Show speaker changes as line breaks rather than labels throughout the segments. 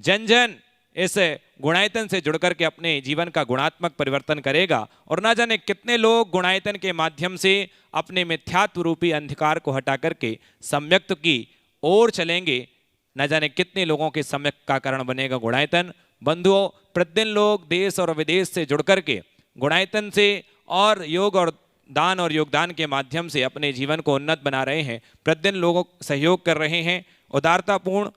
जन जन इस गुणायतन से जुड़कर के अपने जीवन का गुणात्मक परिवर्तन करेगा और ना जाने कितने लोग गुणायतन के माध्यम से अपने मिथ्यात्व रूपी अंधकार को हटा करके सम्यक्त की ओर चलेंगे। न जाने कितने लोगों के सम्यक का कारण बनेगा गुणायतन। बंधुओं, प्रतिदिन लोग देश और विदेश से जुड़ करके गुणायतन से और योग और दान और योगदान के माध्यम से अपने जीवन को उन्नत बना रहे हैं। प्रतिदिन लोगों सहयोग कर रहे हैं उदारतापूर्ण।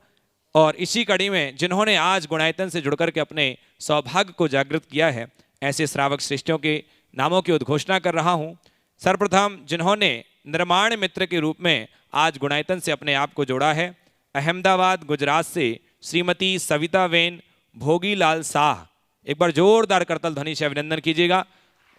और इसी कड़ी में जिन्होंने आज गुणायतन से जुड़कर के अपने सौभाग्य को जागृत किया है, ऐसे श्रावक श्रेष्ठियों के नामों की उद्घोषणा कर रहा हूं। सर्वप्रथम जिन्होंने निर्माण मित्र के रूप में आज गुणायतन से अपने आप को जोड़ा है, अहमदाबाद गुजरात से श्रीमती सविता वेन भोगीलाल शाह। एक बार जोरदार करतल ध्वनि से अभिनंदन कीजिएगा।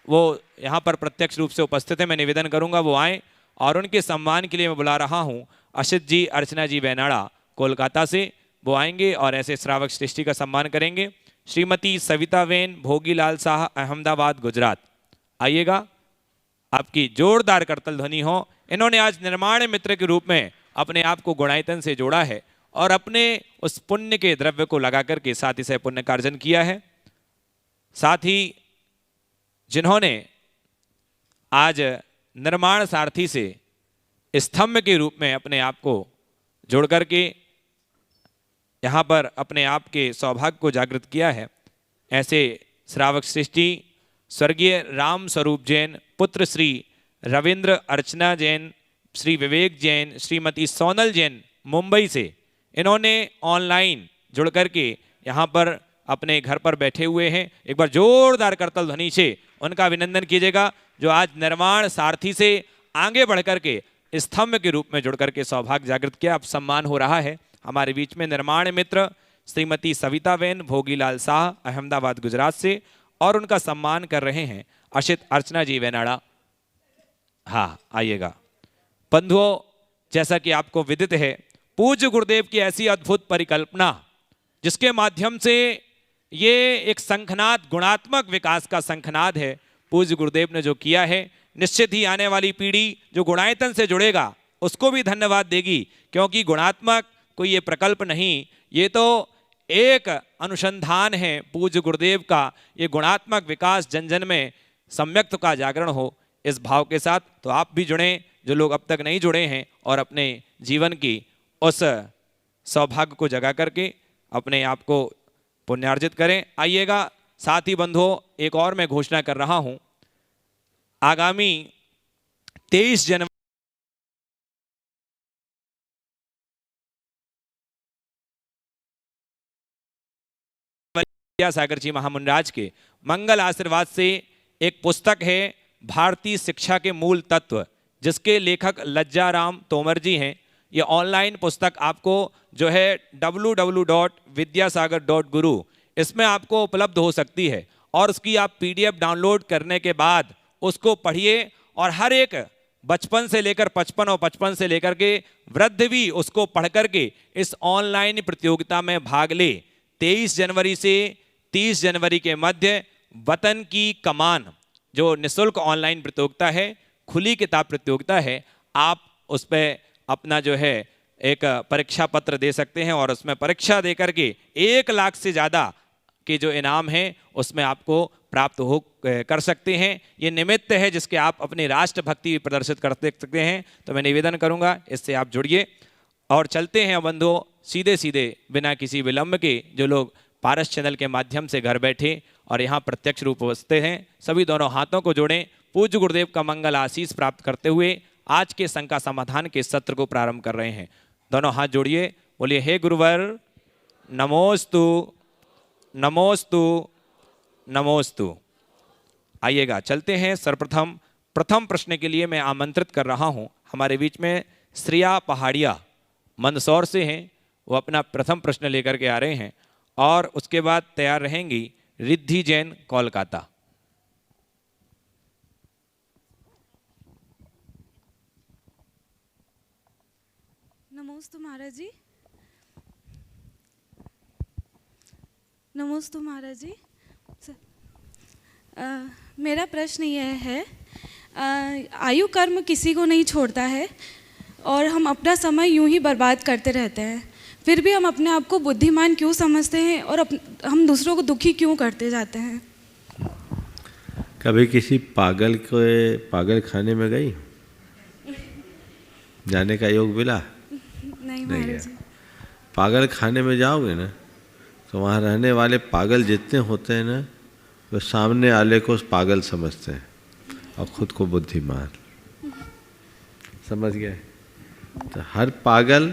वो यहाँ पर प्रत्यक्ष रूप से उपस्थित है, मैं निवेदन करूँगा वो आए। और उनके सम्मान के लिए मैं बुला रहा हूँ अशित जी, अर्चना जी बेनाड़ा कोलकाता से, वो आएंगे और ऐसे श्रावक श्रेष्ठी का सम्मान करेंगे। श्रीमती सविता वेन भोगीलाल शाह, अहमदाबाद गुजरात, आइएगा, आपकी जोरदार करतल ध्वनि हो। इन्होंने आज निर्माण मित्र के रूप में अपने आप को गुणायतन से जोड़ा है और अपने उस पुण्य के द्रव्य को लगा करके साथ ही से पुण्य का अर्जन किया है। साथ ही जिन्होंने आज निर्माण सारथी से स्तंभ के रूप में अपने आप को जोड़ करके यहाँ पर अपने आप के सौभाग्य को जागृत किया है, ऐसे श्रावक सृष्टि स्वर्गीय राम स्वरूप जैन, पुत्र श्री रविंद्र अर्चना जैन, श्री विवेक जैन, श्रीमती सोनल जैन मुंबई से, इन्होंने ऑनलाइन जुड़ करके यहाँ पर अपने घर पर बैठे हुए हैं। एक बार जोरदार करतल ध्वनि से उनका अभिनंदन कीजिएगा, जो आज निर्माण सारथी से आगे बढ़ करके स्तंभ के रूप में जुड़ करके सौभाग्य जागृत किया। अब सम्मान हो रहा है हमारे बीच में निर्माण मित्र श्रीमती सविता वेन भोगीलाल शाह, अहमदाबाद गुजरात से, और उनका सम्मान कर रहे हैं अशित अर्चना जी वेनाड़ा। हाँ, आइएगा। बंधुओं, जैसा कि आपको विदित है, पूज्य गुरुदेव की ऐसी अद्भुत परिकल्पना जिसके माध्यम से ये एक शंखनाद, गुणात्मक विकास का शंखनाद है, पूज्य गुरुदेव ने जो किया है, निश्चित ही आने वाली पीढ़ी जो गुणायतन से जुड़ेगा उसको भी धन्यवाद देगी। क्योंकि गुणात्मक कोई ये प्रकल्प नहीं, ये तो एक अनुसंधान है पूज्य गुरुदेव का। ये गुणात्मक विकास जन जन में सम्यक्त का जागरण हो, इस भाव के साथ तो आप भी जुड़ें, जो लोग अब तक नहीं जुड़े हैं, और अपने जीवन की उस सौभाग्य को जगा करके अपने आप को पुण्यार्जित करें। आइएगा। साथ ही बंधुओं, एक और मैं घोषणा कर रहा हूं, आगामी 23 जनवरी सागर जी महामुंडाज के मंगल आशीर्वाद से एक पुस्तक है भारतीय शिक्षा के मूल तत्व, जिसके लेखक लज्जाराम तोमर जी हैं। ये ऑनलाइन पुस्तक आपको जो है www.vidyasagar.guru इसमें आपको उपलब्ध हो सकती है, और उसकी आप PDF डाउनलोड करने के बाद उसको पढ़िए, और हर एक बचपन से लेकर 55 और 55 से लेकर के वृद्ध भी उसको पढ़ करके इस ऑनलाइन प्रतियोगिता में भाग ले। 23 जनवरी से 30 जनवरी के मध्य वतन की कमान जो निःशुल्क ऑनलाइन प्रतियोगिता है, खुली किताब प्रतियोगिता है, आप उस पर अपना जो है एक परीक्षा पत्र दे सकते हैं, और उसमें परीक्षा दे करके 1 लाख से ज़्यादा के जो इनाम हैं उसमें आपको प्राप्त हो कर सकते हैं। ये निमित्त है जिसके आप अपनी राष्ट्रभक्ति भी प्रदर्शित कर सकते हैं। तो मैं निवेदन करूंगा, इससे आप जुड़िए। और चलते हैं बंधुओं सीधे सीधे बिना किसी विलंब के, जो लोग पारस चैनल के माध्यम से घर बैठे और यहाँ प्रत्यक्ष रूप उपस्थित हैं, सभी दोनों हाथों को जोड़ें, पूज्य गुरुदेव का मंगल आशीष प्राप्त करते हुए आज के शंका समाधान के सत्र को प्रारंभ कर रहे हैं। दोनों हाथ जोड़िए, बोलिए हे गुरुवर नमोस्तु नमोस्तु नमोस्तु। आइएगा, चलते हैं। सर्वप्रथम प्रथम प्रश्न के लिए मैं आमंत्रित कर रहा हूं, हमारे बीच में श्रेया पहाड़िया मंदसौर से हैं, वो अपना प्रथम प्रश्न लेकर के आ रहे हैं, और उसके बाद तैयार रहेंगी रिद्धि जैन कोलकाता।
नमोस्तु महाराज जी। नमोस्तु महाराज जी। मेरा प्रश्न यह है, आयु कर्म किसी को नहीं छोड़ता है और हम अपना समय यूं ही बर्बाद करते रहते हैं। फिर भी हम अपने आप को बुद्धिमान क्यों समझते हैं और हम दूसरों को दुखी क्यों करते जाते हैं?
कभी किसी पागल खाने में गई? जाने का योग मिला?
नहीं
नहीं
महाराज जी।
पागल खाने में जाओगे ना तो वहाँ रहने वाले पागल जितने होते हैं ना वो सामने वाले को पागल समझते हैं और खुद को बुद्धिमान। समझ गए? तो हर पागल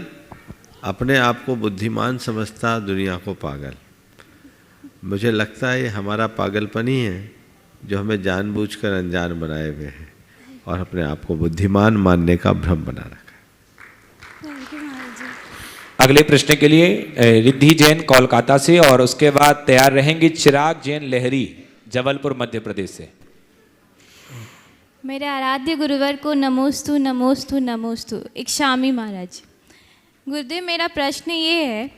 अपने आप को बुद्धिमान समझता, दुनिया को पागल। मुझे लगता है ये हमारा पागलपन ही है जो हमें जानबूझकर अनजान बनाए हुए हैं और अपने आप को बुद्धिमान मानने का भ्रम बना रखा है।
थैंक यू महाराज जी।
अगले प्रश्न के लिए रिद्धि जैन कोलकाता से और उसके बाद तैयार रहेंगे चिराग जैन लहरी जबलपुर मध्य प्रदेश से।
मेरे आराध्य गुरुवर को नमोस्तु नमोस्तु नमोस्तु। इक्षामी महाराज। गुरुदेव, मेरा प्रश्न ये है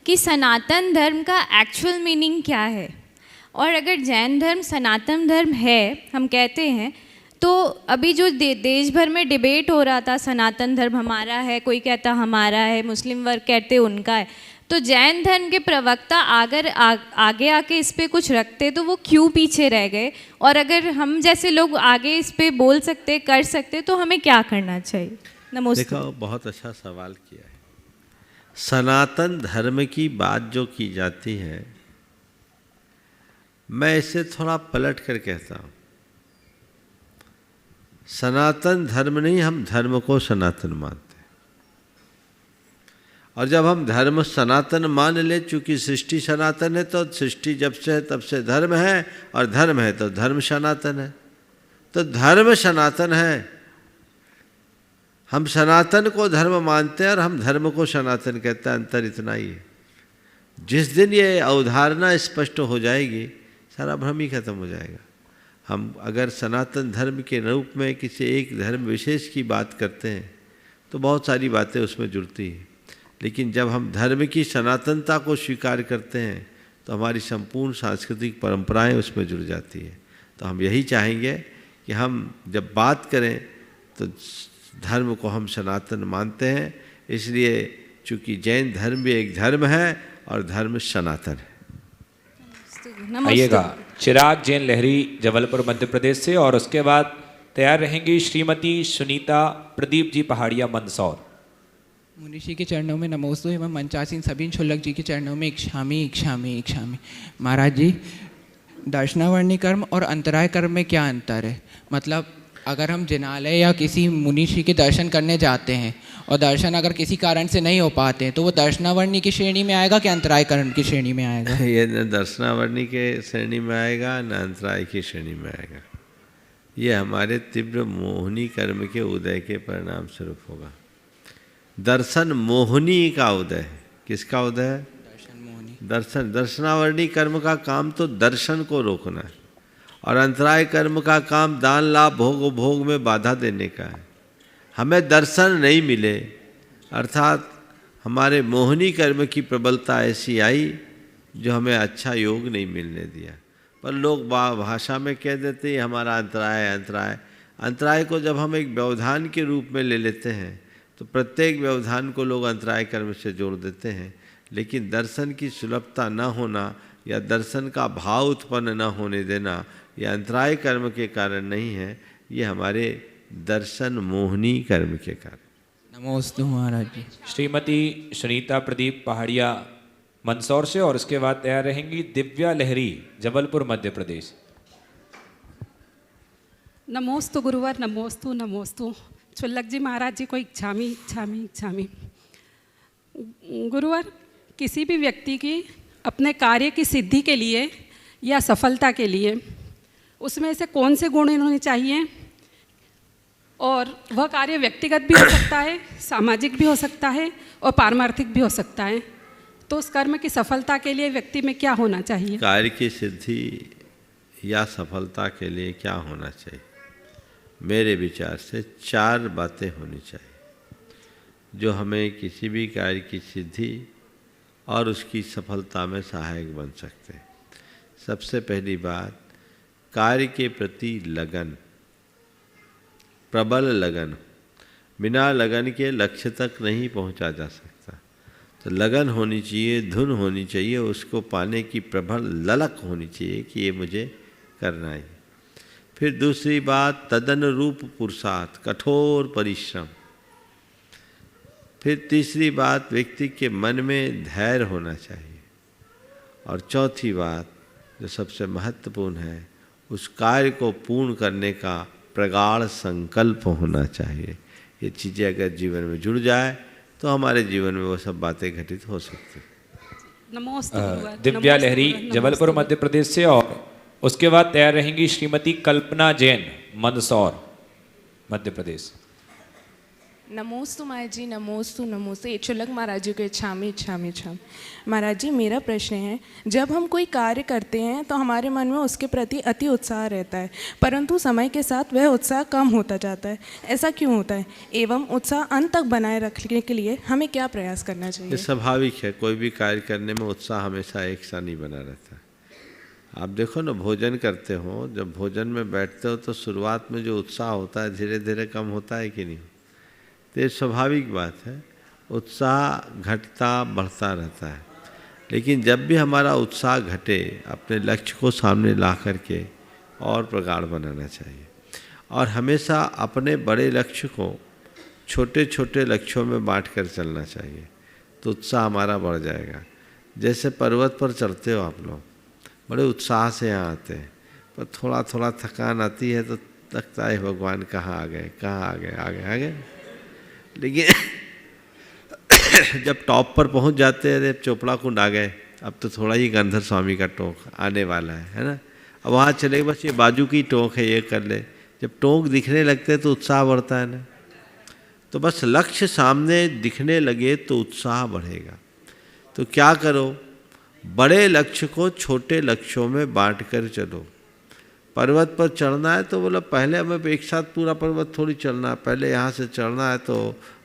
कि सनातन धर्म का एक्चुअल मीनिंग क्या है, और अगर जैन धर्म सनातन धर्म है हम कहते हैं, तो अभी जो देश भर में डिबेट हो रहा था सनातन धर्म हमारा है, कोई कहता हमारा है, मुस्लिम वर्ग कहते उनका है, तो जैन धर्म के प्रवक्ता अगर आगे आके इस पे कुछ रखते तो वो क्यों पीछे रह गए? और अगर हम जैसे लोग आगे इस पे बोल सकते कर सकते तो हमें क्या करना चाहिए? नमस्ते।
देखो, बहुत अच्छा सवाल किया है। सनातन धर्म की बात जो की जाती है, मैं इसे थोड़ा पलट कर कहता हूँ। सनातन धर्म नहीं, हम धर्म को सनातन मानते हैं। और जब हम धर्म सनातन मान ले, चूंकि सृष्टि सनातन है तो सृष्टि जब से है तब से धर्म है, और धर्म है तो धर्म सनातन है। तो धर्म सनातन है, हम सनातन को धर्म मानते हैं और हम धर्म को सनातन कहते हैं। अंतर इतना ही है। जिस दिन ये अवधारणा स्पष्ट हो जाएगी, सारा भ्रम ही खत्म हो जाएगा। हम अगर सनातन धर्म के रूप में किसी एक धर्म विशेष की बात करते हैं तो बहुत सारी बातें उसमें जुड़ती हैं, लेकिन जब हम धर्म की सनातनता को स्वीकार करते हैं तो हमारी संपूर्ण सांस्कृतिक परंपराएं उसमें जुड़ जाती है। तो हम यही चाहेंगे कि हम जब बात करें तो धर्म को हम सनातन मानते हैं, इसलिए चूँकि जैन धर्म भी एक धर्म है और धर्म सनातन है।
आइएगा चिराग जैन लहरी जबलपुर मध्य प्रदेश से और उसके बाद तैयार रहेंगी श्रीमती सुनीता प्रदीप जी पहाड़िया मंदसौर।
मुनिषी के चरणों में नमोस्तु एवं मंचासीन सभी क्षुल्लक जी के चरणों में इक्षामी इक्षामी इक्षामी। महाराज जी, दर्शनावर्णी कर्म और अंतराय कर्म में क्या अंतर है? मतलब अगर हम जिनालय या किसी मुनिषी के दर्शन करने जाते हैं और दर्शन अगर किसी कारण से नहीं हो पाते हैं तो वो दर्शनावर्णी की श्रेणी में आएगा कि अंतराय कर्म की श्रेणी में आएगा?
ये न दर्शनावर्णी के श्रेणी में आएगा न अंतराय की श्रेणी में आएगा। ये हमारे तीव्र मोहनी कर्म के उदय के परिणाम स्वरूप होगा। दर्शन मोहनी का उदय है। किसका उदय है?
दर्शन मोहनी।
दर्शनावर्णी कर्म का काम तो दर्शन को रोकना है, और अंतराय कर्म का काम दान लाभ भोग में बाधा देने का है। हमें दर्शन नहीं मिले, अर्थात हमारे मोहनी कर्म की प्रबलता ऐसी आई जो हमें अच्छा योग नहीं मिलने दिया। पर लोग भाषा में कह देते हैं हमारा अंतराय है, अंतराय। अंतराय को जब हम एक व्यवधान के रूप में ले लेते हैं तो प्रत्येक व्यवधान को लोग अंतराय कर्म से जोड़ देते हैं, लेकिन दर्शन की सुलभता न होना या दर्शन का भाव उत्पन्न न होने देना यह अंतराय कर्म के कारण नहीं है, ये हमारे दर्शन मोहनी कर्म के कारण।
नमोस्तु महाराज जी।
श्रीमती सुनीता प्रदीप पहाड़िया मंदसौर से और उसके बाद तैयार रहेंगी दिव्या लहरी जबलपुर मध्य प्रदेश।
नमोस्तु गुरुवर, नमोस्तु नमोस्तु। क्षुल्लक जी महाराज जी को इच्छामी इच्छामी इच्छामी। गुरुवर, किसी भी व्यक्ति की अपने कार्य की सिद्धि के लिए या सफलता के लिए उसमें से कौन से गुण होने चाहिए? और वह कार्य व्यक्तिगत भी हो सकता है, सामाजिक भी हो सकता है और पारमार्थिक भी हो सकता है। तो उस कर्म की सफलता के लिए व्यक्ति में क्या होना चाहिए?
कार्य की सिद्धि या सफलता के लिए क्या होना चाहिए? मेरे विचार से 4 बातें होनी चाहिए जो हमें किसी भी कार्य की सिद्धि और उसकी सफलता में सहायक बन सकते हैं। सबसे पहली बात, कार्य के प्रति लगन, प्रबल लगन। बिना लगन के लक्ष्य तक नहीं पहुंचा जा सकता। तो लगन होनी चाहिए, धुन होनी चाहिए, उसको पाने की प्रबल ललक होनी चाहिए कि ये मुझे करना है। फिर दूसरी बात तदनुरूप पुरुषार्थ, कठोर परिश्रम। फिर तीसरी बात व्यक्ति के मन में धैर्य होना चाहिए। और चौथी बात जो सबसे महत्वपूर्ण है, उस कार्य को पूर्ण करने का प्रगाढ़ संकल्प होना चाहिए। ये चीज़ें अगर जीवन में जुड़ जाए तो हमारे जीवन में वो सब बातें घटित हो सकती हैं।
नमोस्तु गुरुवर।
दिव्या
नमोस्तु
लहरी
गुरुवर,
जबलपुर
नमोस्तु।
मध्य प्रदेश से, और उसके बाद तैयार रहेंगी श्रीमती कल्पना जैन मंदसौर मध्य प्रदेश।
नमोस्तु महाराज जी, नमोस्तु नमोस्तु। चुलक महाराज जी को इच्छामी इच्छामी इच्छामी। महाराज जी मेरा प्रश्न है, जब हम कोई कार्य करते हैं तो हमारे मन में उसके प्रति अति उत्साह रहता है, परंतु समय के साथ वह उत्साह कम होता जाता है। ऐसा क्यों होता है, एवं उत्साह अंत तक बनाए रखने के लिए हमें क्या प्रयास करना
ये
चाहिए?
स्वाभाविक है, कोई भी कार्य करने में उत्साह हमेशा एक सा नहीं बना रहता है। आप देखो ना, भोजन करते हो, जब भोजन में बैठते हो तो शुरुआत में जो उत्साह होता है धीरे धीरे कम होता है कि नहीं? तो ये स्वाभाविक बात है, उत्साह घटता बढ़ता रहता है। लेकिन जब भी हमारा उत्साह घटे, अपने लक्ष्य को सामने ला करके और प्रगाढ़ बनाना चाहिए। और हमेशा अपने बड़े लक्ष्य को छोटे छोटे लक्ष्यों में बांट कर चलना चाहिए, तो उत्साह हमारा बढ़ जाएगा। जैसे पर्वत पर चढ़ते हो आप लोग, बड़े उत्साह से यहाँ आते हैं, पर थोड़ा थोड़ा थकान आती है तो लगता है भगवान कहाँ आ गए, कहाँ आ गए, आ गए। लेकिन जब टॉप पर पहुंच जाते हैं, अब चोपड़ा कुंड आ गए, अब तो थोड़ा ही गंधर स्वामी का टोंक आने वाला है ना। अब वहाँ चले, बस ये बाजू की टोंक है, ये कर ले। जब टोंक दिखने लगते हैं तो उत्साह बढ़ता है ना। तो बस लक्ष्य सामने दिखने लगे तो उत्साह बढ़ेगा। तो क्या करो, बड़े लक्ष्य को छोटे लक्ष्यों में बांट कर चलो। पर्वत पर चढ़ना है तो बोला पहले हमें एक साथ पूरा पर्वत थोड़ी चढ़ना है, पहले यहाँ से चढ़ना है तो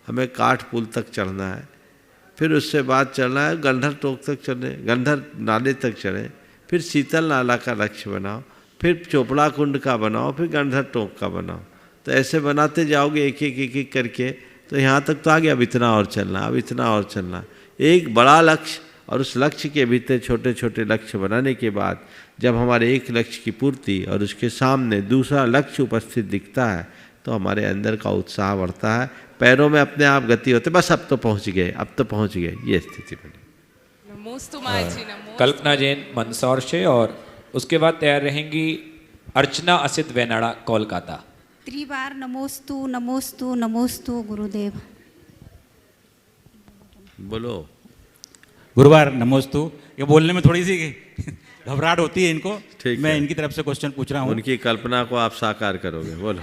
हमें काठ पुल तक चढ़ना है, फिर उससे बाद चढ़ना है गंधर टोक तक चढ़े, गंधर नाले तक चढ़े, फिर शीतल नाला का लक्ष्य बनाओ, फिर चोपड़ा कुंड का बनाओ, फिर गंधर टोक का बनाओ। तो ऐसे बनाते जाओगे एक एक करके, तो यहाँ तक तो आ गया। अब इतना और चलना, अब इतना और चलना। एक बड़ा लक्ष्य और उस लक्ष्य के भीतर छोटे छोटे लक्ष्य बनाने के बाद जब हमारे एक लक्ष्य की पूर्ति और उसके सामने दूसरा लक्ष्य उपस्थित दिखता है तो हमारे अंदर का उत्साह बढ़ता है, पैरों में अपने आप गति होते, बस अब तो पहुंच गए, अब तो पहुंच गए, ये स्थिति बनी।
नमोस्तु महाराज जी, नमोस्तु।
कल्पना जैन मंदसौर से, और उसके बाद तैयार रहेंगी अर्चना असित वेनाड़ा कोलकाता।
त्रिबार नमोस्तु नमोस्तु नमोस्तु गुरुदेव।
बोलो।
गुरुवार नमोस्तु। ये बोलने में थोड़ी सी घबराहट होती है इनको,
ठीक
मैं
है।
इनकी तरफ से क्वेश्चन पूछ रहा हूँ।
उनकी कल्पना को आप साकार करोगे, बोलो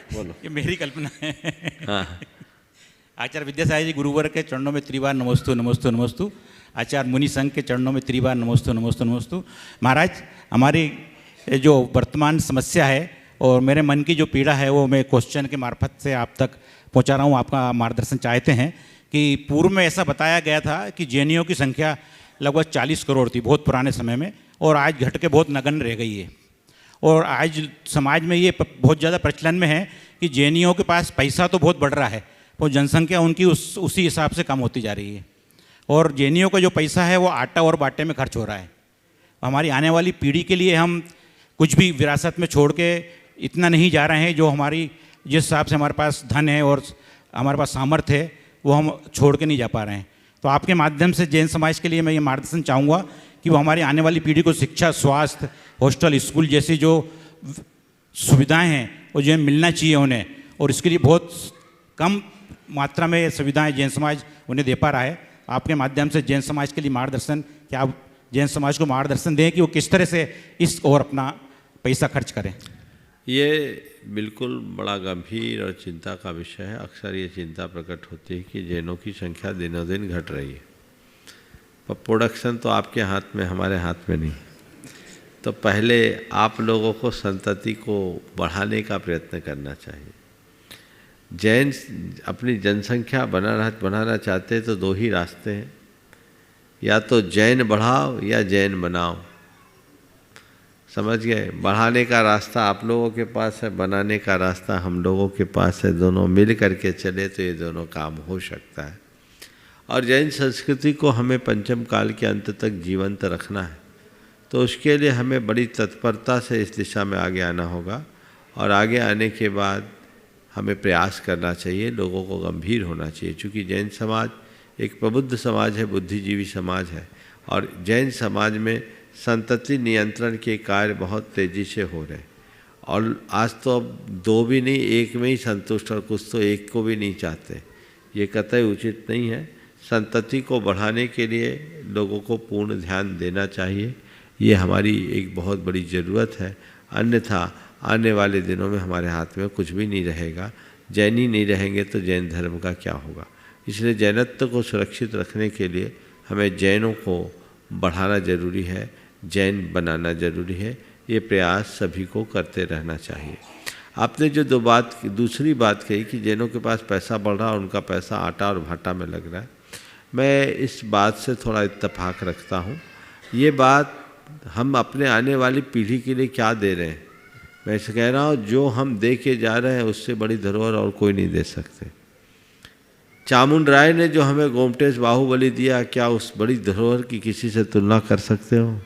बोलो।
ये मेरी कल्पना है।
हाँ।
आचार्य विद्यासाई जी गुरुवर के चरणों में त्रिबार नमोस्तु नमोस्तु नमोस्तु। आचार्य मुनि संघ के चरणों में त्रिबार नमोस्तु नमोस्तु नमोस्तु। महाराज, हमारी जो वर्तमान समस्या है और मेरे मन की जो पीड़ा है वो मैं क्वेश्चन के मार्फत से आप तक पहुँचा रहा हूँ। आपका मार्गदर्शन चाहते हैं कि पूर्व में ऐसा बताया गया था कि जैनियों की संख्या लगभग 40 करोड़ थी बहुत पुराने समय में, और आज घट के बहुत नगण्य रह गई है। और आज समाज में ये बहुत ज़्यादा प्रचलन में है कि जैनियों के पास पैसा तो बहुत बढ़ रहा है, और जनसंख्या उनकी उसी हिसाब से कम होती जा रही है। और जैनियों का जो पैसा है वो आटा और बाटे में खर्च हो रहा है। हमारी आने वाली पीढ़ी के लिए हम कुछ भी विरासत में छोड़ के इतना नहीं जा रहे हैं जो हमारी जिस हिसाब से हमारे पास धन है और हमारे पास सामर्थ्य है वो हम छोड़ के नहीं जा पा रहे हैं। तो आपके माध्यम से जैन समाज के लिए मैं ये मार्गदर्शन चाहूँगा कि वो हमारी आने वाली पीढ़ी को शिक्षा, स्वास्थ्य, हॉस्टल, स्कूल जैसी जो सुविधाएं हैं वो जो मिलना चाहिए उन्हें, और इसके लिए बहुत कम मात्रा में सुविधाएं जैन समाज उन्हें दे पा रहा है। आपके माध्यम से जैन समाज के लिए मार्गदर्शन, क्या आप जैन समाज को मार्गदर्शन दें कि वो किस तरह से इस ओर अपना पैसा खर्च करें?
ये बिल्कुल बड़ा गंभीर और चिंता का विषय है। अक्सर ये चिंता प्रकट होती है कि जैनों की संख्या दिनों दिन घट रही है, पर प्रोडक्शन तो आपके हाथ में, हमारे हाथ में नहीं। तो पहले आप लोगों को संतति को बढ़ाने का प्रयत्न करना चाहिए। जैन अपनी जनसंख्या बनाना चाहते हैं तो दो ही रास्ते हैं, या तो जैन बढ़ाओ या जैन बनाओ। समझ गए? बढ़ाने का रास्ता आप लोगों के पास है, बनाने का रास्ता हम लोगों के पास है। दोनों मिल करके चले तो ये दोनों काम हो सकता है। और जैन संस्कृति को हमें पंचम काल के अंत तक जीवंत रखना है। तो उसके लिए हमें बड़ी तत्परता से इस दिशा में आगे आना होगा, और आगे आने के बाद हमें प्रयास करना चाहिए, लोगों को गंभीर होना चाहिए। क्योंकि जैन समाज एक प्रबुद्ध समाज है, बुद्धिजीवी समाज है, और जैन समाज में संतति नियंत्रण के कार्य बहुत तेज़ी से हो रहे हैं। और आज तो अब दो भी नहीं, एक में ही संतुष्ट, और कुछ तो एक को भी नहीं चाहते। ये कतई उचित नहीं है। संतति को बढ़ाने के लिए लोगों को पूर्ण ध्यान देना चाहिए, ये हमारी एक बहुत बड़ी ज़रूरत है। अन्यथा आने वाले दिनों में हमारे हाथ में कुछ भी नहीं रहेगा। जैन ही नहीं रहेंगे तो जैन धर्म का क्या होगा। इसलिए जैनत्व को सुरक्षित रखने के लिए हमें जैनों को बढ़ाना जरूरी है, जैन बनाना जरूरी है। ये प्रयास सभी को करते रहना चाहिए। आपने जो दूसरी बात कही कि जैनों के पास पैसा बढ़ रहा और उनका पैसा आटा और भाटा में लग रहा है, मैं इस बात से थोड़ा इत्तेफाक रखता हूँ। ये बात हम अपने आने वाली पीढ़ी के लिए क्या दे रहे हैं, मैं इसे कह रहा हूँ, जो हम दे के जा रहे हैं उससे बड़ी धरोहर और कोई नहीं दे सकते। चामुंड राय ने जो हमें गोमटेश बाहुबली दिया, क्या उस बड़ी धरोहर की किसी से तुलना कर सकते हो?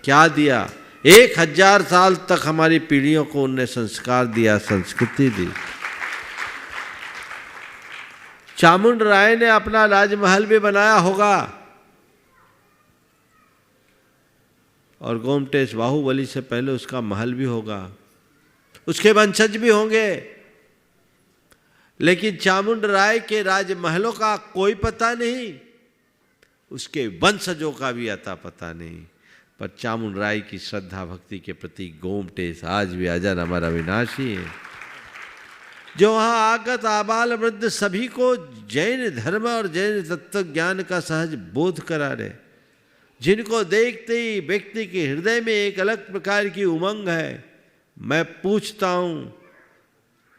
क्या दिया? 1000 साल तक हमारी पीढ़ियों को उनने संस्कार दिया, संस्कृति दी। चामुंड राय ने अपना राजमहल भी बनाया होगा, और गोमटेश बाहुबली से पहले उसका महल भी होगा, उसके वंशज भी होंगे। लेकिन चामुंड राय के राजमहलों का कोई पता नहीं, उसके वंशजों का भी अता पता नहीं। पर चामुंड राय की श्रद्धा भक्ति के प्रति गोमटेश आज भी अजर अमर अविनाशी है, जो वहाँ आगत आबाल वृद्ध सभी को जैन धर्म और जैन तत्व ज्ञान का सहज बोध करा रहे, जिनको देखते ही व्यक्ति के हृदय में एक अलग प्रकार की उमंग है। मैं पूछता हूँ,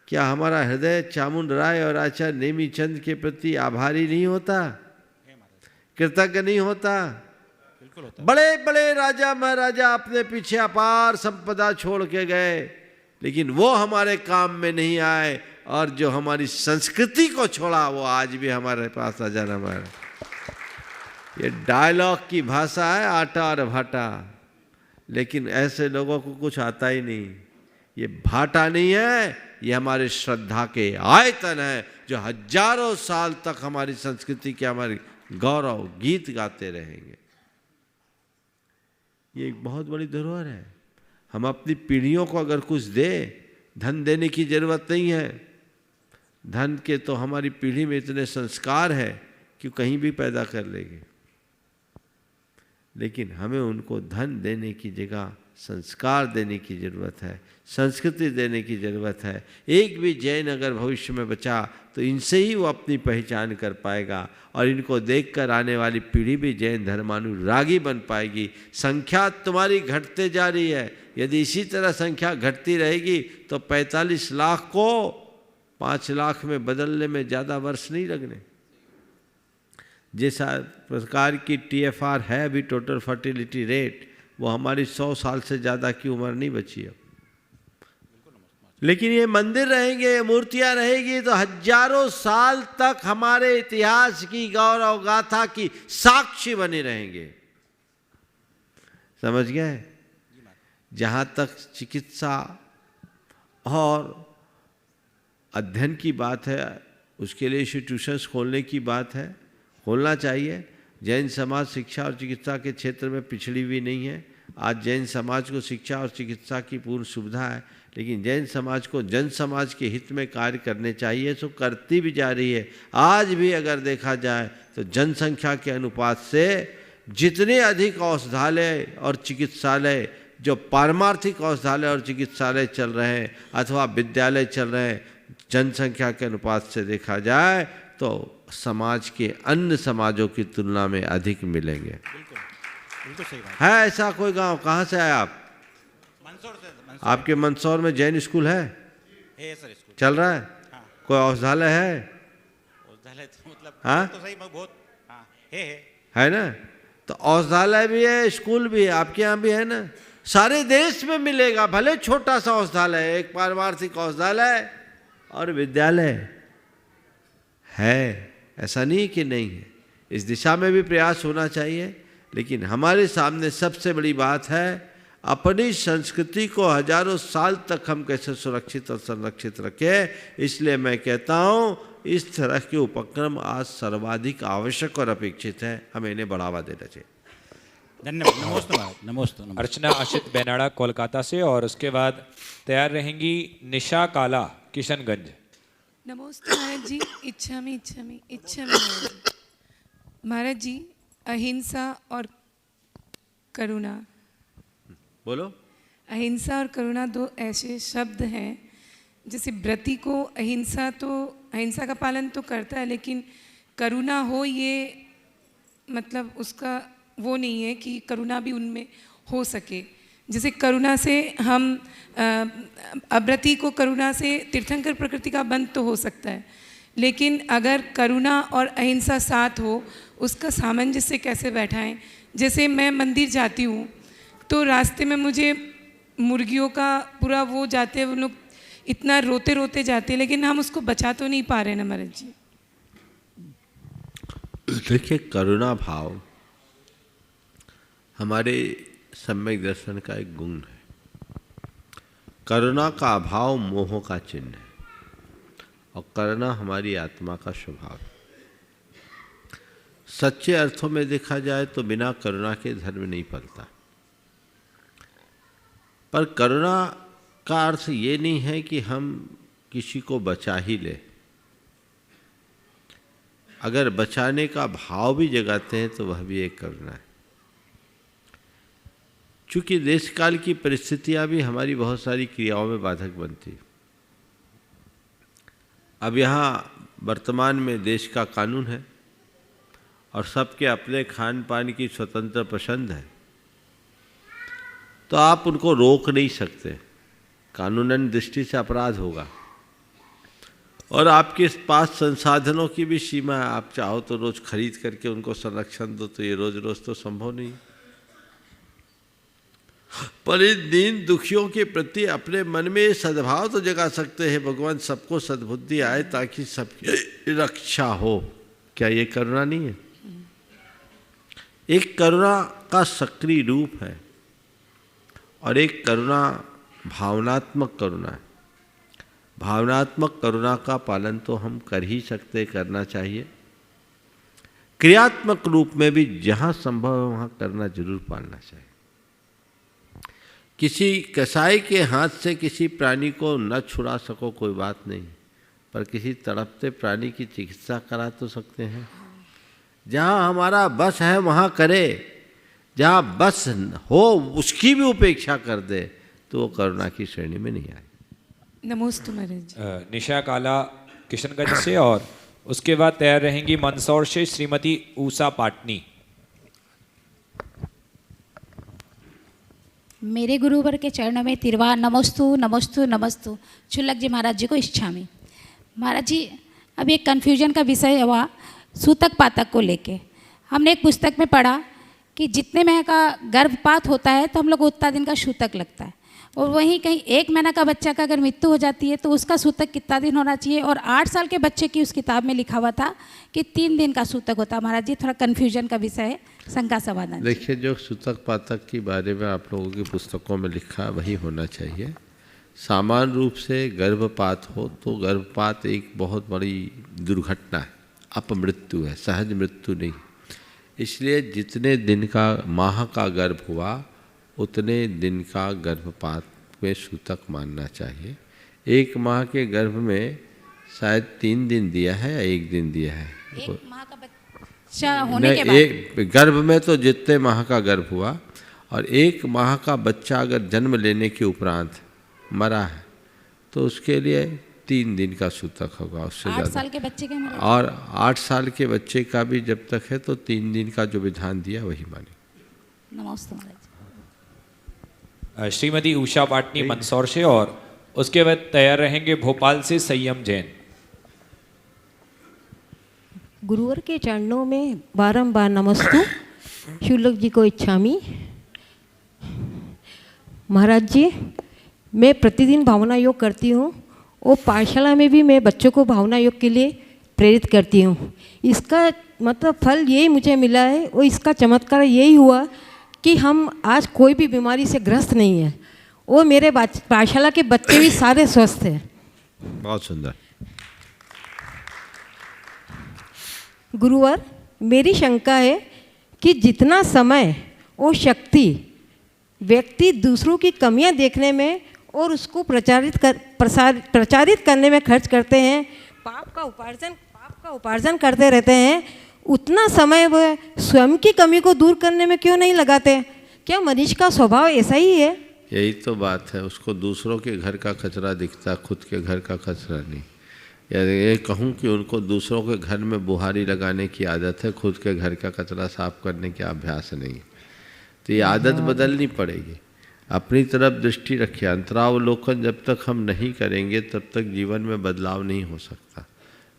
क्या हमारा हृदय चामुंड राय और आचार्य नेमीचंद के प्रति आभारी नहीं होता, कृतज्ञ नहीं होता? बड़े बड़े राजा महाराजा अपने पीछे अपार संपदा छोड़ के गए, लेकिन वो हमारे काम में नहीं आए, और जो हमारी संस्कृति को छोड़ा वो आज भी हमारे पास अजर अमर। ये डायलॉग की भाषा है, आटा और भाटा, लेकिन ऐसे लोगों को कुछ आता ही नहीं। ये भाटा नहीं है, ये हमारे श्रद्धा के आयतन है, जो हजारों साल तक हमारी संस्कृति के हमारे गौरव गीत गाते रहेंगे। ये एक बहुत बड़ी धरोहर है। हम अपनी पीढ़ियों को अगर कुछ दे, धन देने की जरूरत नहीं है। धन के तो हमारी पीढ़ी में इतने संस्कार है कि कहीं भी पैदा कर लेंगे, लेकिन हमें उनको धन देने की जगह संस्कार देने की ज़रूरत है, संस्कृति देने की ज़रूरत है। एक भी जैन अगर भविष्य में बचा तो इनसे ही वो अपनी पहचान कर पाएगा, और इनको देखकर आने वाली पीढ़ी भी जैन धर्मानुरागी बन पाएगी। संख्या तुम्हारी घटते जा रही है, यदि इसी तरह संख्या घटती रहेगी तो 45 लाख को 5 लाख में बदलने में ज़्यादा वर्ष नहीं लगने। जिस प्रकार की TFR है अभी, टोटल फर्टिलिटी रेट, वो हमारी 100 साल से ज़्यादा की उम्र नहीं बची अब। लेकिन ये मंदिर रहेंगे, ये मूर्तियाँ रहेगी, तो हजारों साल तक हमारे इतिहास की गौरव गाथा की साक्षी बने रहेंगे। समझ गए? जहाँ तक चिकित्सा और अध्ययन की बात है, उसके लिए इंस्टीट्यूशंस खोलने की बात है, खोलना चाहिए। जैन समाज शिक्षा और चिकित्सा के क्षेत्र में पिछड़ी भी नहीं है। आज जैन समाज को शिक्षा और चिकित्सा की पूर्ण सुविधा है, लेकिन जैन समाज को जन समाज के हित में कार्य करने चाहिए, सो करती भी जा रही है। आज भी अगर देखा जाए तो जनसंख्या के अनुपात से जितने अधिक औषधालय और चिकित्सालय, जो पारमार्थिक औषधालय और चिकित्सालय चल रहे हैं अथवा विद्यालय चल रहे हैं, जनसंख्या के अनुपात से देखा जाए तो समाज के अन्य समाजों की तुलना में अधिक मिलेंगे।
बिल्कुल सही बात
है ऐसा कोई गांव? कहाँ से आए आप?
मंदसौर से।
आपके मंदसौर में जैन स्कूल है?
सर स्कूल
चल रहा है?
हाँ।
कोई औषधालय है?
औषधालय तो मतलब
हाँ?
तो सही बहुत हाँ
है ना? तो औषधालय भी है, स्कूल भी है, आपके यहाँ भी है ना? सारे देश में मिलेगा, भले छोटा सा औषधालय, एक पारमार्थिक औषधालय और विद्यालय है। ऐसा नहीं कि नहीं है, इस दिशा में भी प्रयास होना चाहिए। लेकिन हमारे सामने सबसे बड़ी बात है अपनी संस्कृति को हजारों साल तक हम कैसे सुरक्षित और संरक्षित रखें। इसलिए मैं कहता हूँ इस तरह के उपक्रम आज सर्वाधिक आवश्यक और अपेक्षित है, हमें इन्हें बढ़ावा देना चाहिए।
धन्यवाद। नमोस्तु महाराज। नमोस्तु।
अर्चना अशित बेनाड़ा कोलकाता से, और उसके बाद तैयार रहेंगी निशा काला किशनगंज।
नमोस्तु महाराज जी। इच्छामि इच्छामि इच्छामि महाराज जी। महाराज जी, अहिंसा और करुणा,
बोलो।
अहिंसा और करुणा दो ऐसे शब्द हैं, जैसे व्रती को अहिंसा का पालन तो करता है, लेकिन करुणा हो ये मतलब उसका वो नहीं है कि करुणा भी उनमें हो सके। जैसे करुणा से हम अव्रती को करुणा से तीर्थंकर प्रकृति का बंध तो हो सकता है, लेकिन अगर करुणा और अहिंसा साथ हो उसका सामंजस्य कैसे बैठाएं। जैसे मैं मंदिर जाती हूँ तो रास्ते में मुझे मुर्गियों का पूरा वो जाते हैं, वो लोग इतना रोते रोते जाते हैं, लेकिन हम उसको बचा तो नहीं पा रहे ना महाराज जी।
देखिए, करुणा भाव हमारे सम्यक दर्शन का एक गुण है। करुणा का अभाव मोह का चिन्ह है, और करुणा हमारी आत्मा का स्वभाव है। सच्चे अर्थों में देखा जाए तो बिना करुणा के धर्म नहीं पलता। पर करुणा का अर्थ ये नहीं है कि हम किसी को बचा ही ले। अगर बचाने का भाव भी जगाते हैं तो वह भी एक करुणा है। चूँकि देश काल की परिस्थितियाँ भी हमारी बहुत सारी क्रियाओं में बाधक बनती। अब यहाँ वर्तमान में देश का कानून है और सबके अपने खान पान की स्वतंत्र पसंद है, तो आप उनको रोक नहीं सकते, कानूनन दृष्टि से अपराध होगा। और आपके पास संसाधनों की भी सीमा है, आप चाहो तो रोज खरीद करके उनको संरक्षण दो, तो ये रोज रोज तो संभव नहीं। पर इन दीन दुखियों के प्रति अपने मन में सद्भाव तो जगा सकते हैं, भगवान सबको सद्बुद्धि आए ताकि सबकी रक्षा हो। क्या ये करुणा नहीं है? एक करुणा का सक्रिय रूप है और एक करुणा भावनात्मक करुणा है। भावनात्मक करुणा का पालन तो हम कर ही सकते, करना चाहिए। क्रियात्मक रूप में भी जहाँ संभव है वहाँ करना जरूर पालना चाहिए। किसी कसाई के हाथ से किसी प्राणी को न छुड़ा सको कोई बात नहीं, पर किसी तड़पते प्राणी की चिकित्सा करा तो सकते हैं। जहाँ हमारा बस है वहाँ करे, जहाँ बस हो उसकी भी उपेक्षा कर दे तो वो करुणा की श्रेणी में नहीं आए।
नमोस्तु महाराज।
निशा काला किशनगंज से, और उसके बाद तैयार रहेंगी मंदसौर से श्रीमती ऊषा पाटनी।
मेरे गुरुवर के चरणों में तिरवा नमोस्तु नमोस्तु नमोस्तु। शुल्लक जी महाराज जी को इच्छामि। महाराज जी, अब एक कन्फ्यूजन का विषय हुआ सूतक पातक को लेके। हमने एक पुस्तक में पढ़ा कि जितने महीने का गर्भपात होता है तो हम लोग को उतना दिन का सूतक लगता है, और वहीं कहीं 1 महीना का बच्चा का अगर मृत्यु हो जाती है तो उसका सूतक कितना दिन होना चाहिए। और 8 साल के बच्चे की उस किताब में लिखा हुआ था कि 3 दिन का सूतक होता है। महाराज जी, थोड़ा कन्फ्यूजन का विषय है, शंका समाधान।
देखिए, जो सूतक पातक के बारे में आप लोगों की पुस्तकों में लिखा वही होना चाहिए। सामान्य रूप से गर्भपात हो तो गर्भपात एक बहुत बड़ी दुर्घटना है, अपमृत्यु है, सहज मृत्यु नहीं। इसलिए जितने दिन का माह का गर्भ हुआ उतने दिन का गर्भपात में सूतक मानना चाहिए। 1 माह के गर्भ में शायद 3 दिन दिया है या 1 दिन दिया है।
1 माह का बच्चा होने के बाद
एक गर्भ में तो जितने माह का गर्भ हुआ, और 1 माह का बच्चा अगर जन्म लेने के उपरांत मरा है तो उसके लिए 3 दिन का सूतक होगा, उससे
8 साल के बच्चे के
और 8 साल के बच्चे का भी जब तक है तो 3 दिन का जो विधान दिया वही माने।
नमस्ते महाराज।
श्रीमती उषा पाटनी मंदसौर से, और उसके बाद तैयार रहेंगे भोपाल से संयम जैन।
गुरुवर के चरणों में बारंबार नमस्तु। शुल्लक जी को इच्छामि। महाराज जी, मैं प्रतिदिन भावना योग करती हूँ, और पाठशाला में भी मैं बच्चों को भावना योग के लिए प्रेरित करती हूँ। इसका मतलब फल यही मुझे मिला है और इसका चमत्कार यही हुआ कि हम आज कोई भी बीमारी से ग्रस्त नहीं है और मेरे पाठशाला के बच्चे भी सारे स्वस्थ हैं।
बहुत सुंदर।
गुरुवर, मेरी शंका है कि जितना समय और शक्ति व्यक्ति दूसरों की कमियां देखने में और उसको प्रचारित करने में खर्च करते हैं, पाप का उपार्जन करते रहते हैं, उतना समय वह स्वयं की कमी को दूर करने में क्यों नहीं लगाते? क्या मनुष्य का स्वभाव ऐसा ही है?
यही तो बात है, उसको दूसरों के घर का कचरा दिखता, खुद के घर का कचरा नहीं। या ये कहूँ कि उनको दूसरों के घर में बुहारी लगाने की आदत है, खुद के घर का कचरा साफ करने का अभ्यास नहीं। तो ये आदत बदलनी पड़ेगी। अपनी तरफ दृष्टि रखिए। अंतरावलोकन जब तक हम नहीं करेंगे तब तक जीवन में बदलाव नहीं हो सकता।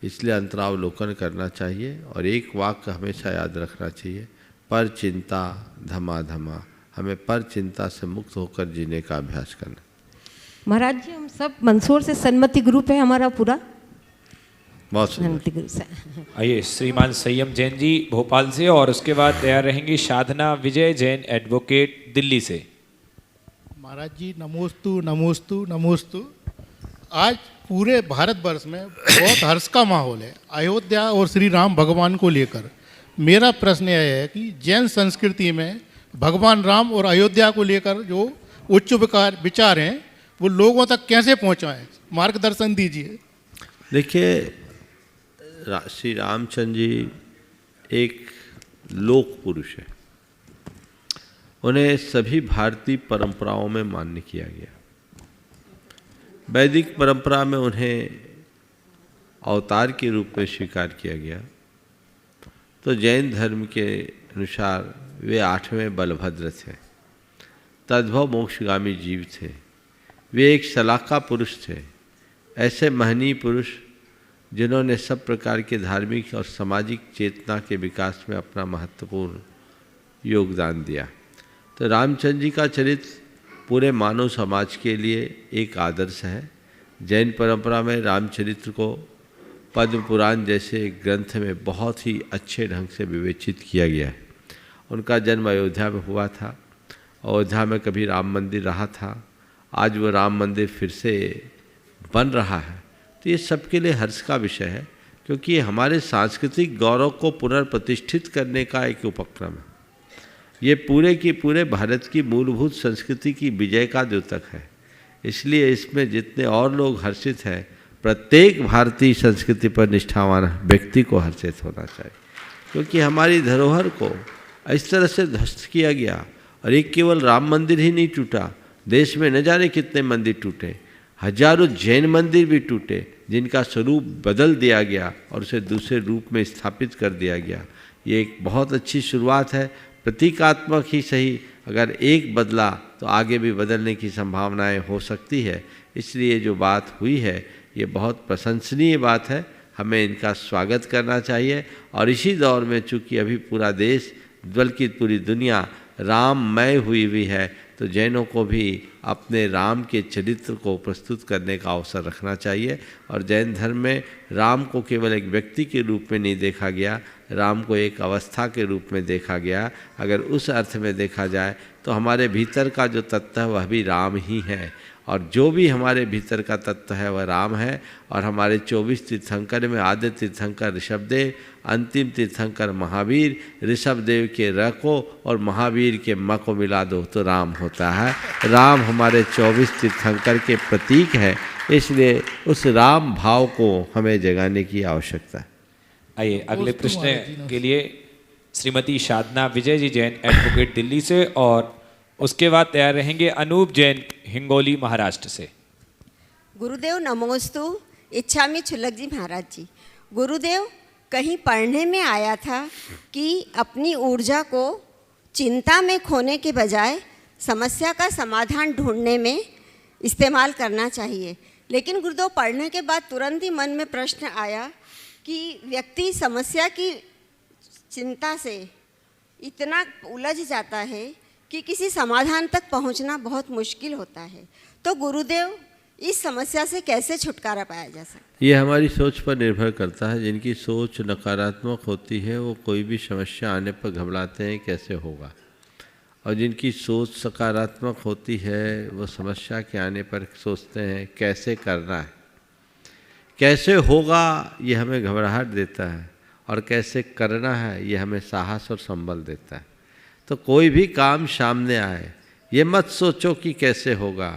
इसलिए अंतरावलोकन करना चाहिए और एक वाक्य हमेशा याद रखना चाहिए, पर चिंता धमा धमा। हमें पर चिंता से मुक्त होकर जीने का अभ्यास करना।
महाराज जी, हम सब मंदसौर से सन्मति ग्रुप है हमारा पूरा।
बहुत
सन्मति ग्रुप से।
आइए श्रीमान संयम जैन जी भोपाल से, और उसके बाद तैयार रहेंगी साधना विजय जैन एडवोकेट दिल्ली से।
महाराज जी नमोस्तु नमोस्तु नमोस्तु। आज पूरे भारतवर्ष में बहुत हर्ष का माहौल है अयोध्या और श्री राम भगवान को लेकर। मेरा प्रश्न यह है कि जैन संस्कृति में भगवान राम और अयोध्या को लेकर जो उच्च विचार हैं वो लोगों तक कैसे पहुंचाएं, मार्गदर्शन दीजिए।
देखिए, श्री रामचंद्र जी एक लोक पुरुष है। उन्हें सभी भारतीय परंपराओं में मान्य किया गया। वैदिक परंपरा में उन्हें अवतार के रूप में स्वीकार किया गया। तो जैन धर्म के अनुसार वे 8वें बलभद्र थे, तद्भव मोक्षगामी जीव थे। वे एक शलाका पुरुष थे, ऐसे महनीय पुरुष जिन्होंने सब प्रकार के धार्मिक और सामाजिक चेतना के विकास में अपना महत्वपूर्ण योगदान दिया। तो रामचंद्र जी का चरित्र पूरे मानव समाज के लिए एक आदर्श है। जैन परंपरा में रामचरित्र को पद्म पुराण जैसे एक ग्रंथ में बहुत ही अच्छे ढंग से विवेचित किया गया है। उनका जन्म अयोध्या में हुआ था। अयोध्या में कभी राम मंदिर रहा था, आज वो राम मंदिर फिर से बन रहा है। तो ये सबके लिए हर्ष का विषय है, क्योंकि ये हमारे सांस्कृतिक गौरव को पुनर्प्रतिष्ठित करने का एक उपक्रम है। ये पूरे की पूरे भारत की मूलभूत संस्कृति की विजय का द्योतक है। इसलिए इसमें जितने और लोग हर्षित हैं, प्रत्येक भारतीय संस्कृति पर निष्ठावान व्यक्ति को हर्षित होना चाहिए, क्योंकि हमारी धरोहर को इस तरह से ध्वस्त किया गया। और एक केवल राम मंदिर ही नहीं टूटा, देश में न जाने कितने मंदिर टूटे, हजारों जैन मंदिर भी टूटे, जिनका स्वरूप बदल दिया गया और उसे दूसरे रूप में स्थापित कर दिया गया। ये एक बहुत अच्छी शुरुआत है, प्रतीकात्मक ही सही। अगर एक बदला तो आगे भी बदलने की संभावनाएं हो सकती है। इसलिए जो बात हुई है ये बहुत प्रशंसनीय बात है, हमें इनका स्वागत करना चाहिए। और इसी दौर में चूँकि अभी पूरा देश बल्कि पूरी दुनिया राममय हुई हुई है, तो जैनों को भी अपने राम के चरित्र को प्रस्तुत करने का अवसर रखना चाहिए। और जैन धर्म में राम को केवल एक व्यक्ति के रूप में नहीं देखा गया, राम को एक अवस्था के रूप में देखा गया। अगर उस अर्थ में देखा जाए तो हमारे भीतर का जो तत्व है वह भी राम ही है, और जो भी हमारे भीतर का तत्व है वह राम है। और हमारे 24 तीर्थंकर में आद्य तीर्थंकर ऋषभदेव, अंतिम तीर्थंकर महावीर, ऋषभदेव के र को और महावीर के म को मिला दो तो राम होता है। राम हमारे 24 तीर्थंकर के प्रतीक है, इसलिए उस राम भाव को हमें जगाने की आवश्यकता है।
आइए अगले प्रश्न के लिए श्रीमती साधना विजय जी जैन एडवोकेट दिल्ली से, और उसके बाद तैयार रहेंगे अनूप जैन हिंगोली महाराष्ट्र से।
गुरुदेव नमोस्तु। इच्छामी छुल्लक जी महाराज जी। गुरुदेव, कहीं पढ़ने में आया था कि अपनी ऊर्जा को चिंता में खोने के बजाय समस्या का समाधान ढूंढने में इस्तेमाल करना चाहिए। लेकिन गुरुदेव, पढ़ने के बाद तुरंत ही मन में प्रश्न आया कि व्यक्ति समस्या की चिंता से इतना उलझ जाता है कि किसी समाधान तक पहुंचना बहुत मुश्किल होता है। तो गुरुदेव, इस समस्या से कैसे छुटकारा पाया जा सकता है?
ये हमारी सोच पर निर्भर करता है। जिनकी सोच नकारात्मक होती है वो कोई भी समस्या आने पर घबराते हैं कैसे होगा, और जिनकी सोच सकारात्मक होती है वो समस्या के आने पर सोचते हैं कैसे करना है, कैसे होगा ये हमें घबराहट देता है, और कैसे करना है ये हमें साहस और संबल देता है। तो कोई भी काम सामने आए ये मत सोचो कि कैसे होगा,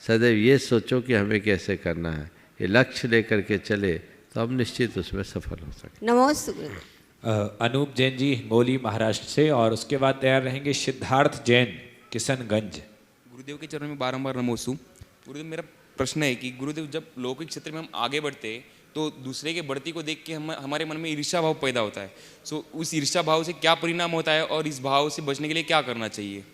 सदैव ये सोचो कि हमें कैसे करना है। ये लक्ष्य लेकर के चले तो हम निश्चित उसमें सफल हो सकते।
नमस्ते।
अनूप जैन जी हिंगोली महाराष्ट्र से, और उसके बाद तैयार रहेंगे सिद्धार्थ जैन किशनगंज।
गुरुदेव के चरणों में बारंबार नमोस्तु। गुरुदेव मेरा प्रश्न है कि गुरुदेव जब लौकिक क्षेत्र में हम आगे बढ़ते हैं तो दूसरे के बढ़ती को देख के हमारे मन में ईर्ष्या भाव पैदा होता है। सो उस ईर्ष्या भाव से क्या परिणाम होता है और इस भाव से बचने के लिए क्या करना चाहिए?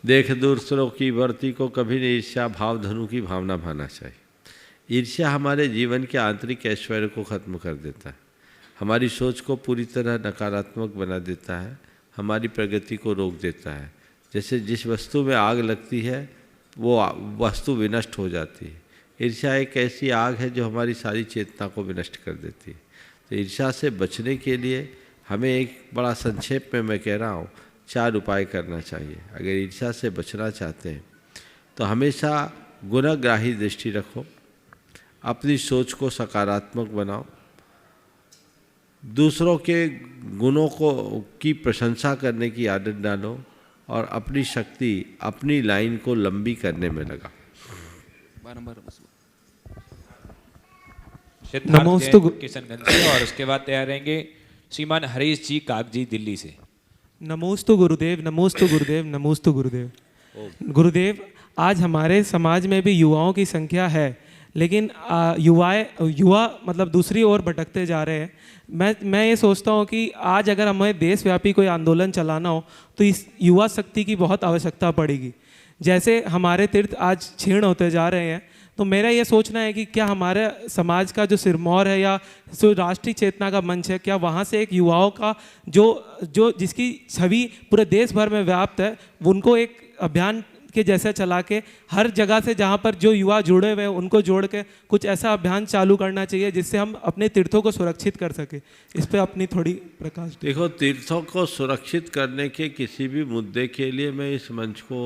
देख दूसरों की बढ़ती को कभी नहीं ईर्ष्या भाव धनु की भावना भाना चाहिए। ईर्ष्या हमारे जीवन के आंतरिक ऐश्वर्य को खत्म कर देता है, हमारी सोच को पूरी तरह नकारात्मक बना देता है, हमारी प्रगति को रोक देता है। जैसे जिस वस्तु में आग लगती है वो वस्तु विनष्ट हो जाती है। ईर्ष्या एक ऐसी आग है जो हमारी सारी चेतना को विनष्ट कर देती है। तो ईर्ष्या से बचने के लिए हमें एक बड़ा संक्षेप में मैं कह रहा हूँ 4 उपाय करना चाहिए। अगर ईर्ष्या से बचना चाहते हैं तो हमेशा गुणग्राही दृष्टि रखो, अपनी सोच को सकारात्मक बनाओ, दूसरों के गुणों की प्रशंसा करने की आदत डालो, और अपनी शक्ति अपनी लाइन को लंबी करने में लगा।
नमोस्तु किशनगंज से, और उसके बाद तैयार रहेंगे श्रीमान हरीश जी कागजी दिल्ली से।
नमोस्तु गुरुदेव, नमोस्तु गुरुदेव, नमोस्तु गुरुदेव। गुरुदेव, आज हमारे समाज में भी युवाओं की संख्या है, लेकिन युवा मतलब दूसरी ओर भटकते जा रहे हैं। मैं ये सोचता हूँ कि आज अगर हमें देशव्यापी कोई आंदोलन चलाना हो तो इस युवा शक्ति की बहुत आवश्यकता पड़ेगी। जैसे हमारे तीर्थ आज क्षीण होते जा रहे हैं, तो मेरा ये सोचना है कि क्या हमारे समाज का जो सिरमौर है या जो राष्ट्रीय चेतना का मंच है, क्या वहाँ से एक युवाओं का जो जिसकी छवि पूरे देश भर में व्याप्त है, उनको एक अभियान के जैसे चला के हर जगह से जहाँ पर जो युवा जुड़े हुए हैं उनको जोड़ के कुछ ऐसा अभियान चालू करना चाहिए जिससे हम अपने तीर्थों को सुरक्षित कर सके। इस पर अपनी थोड़ी प्रकाश।
देखो, तीर्थों को सुरक्षित करने के किसी भी मुद्दे के लिए मैं इस मंच को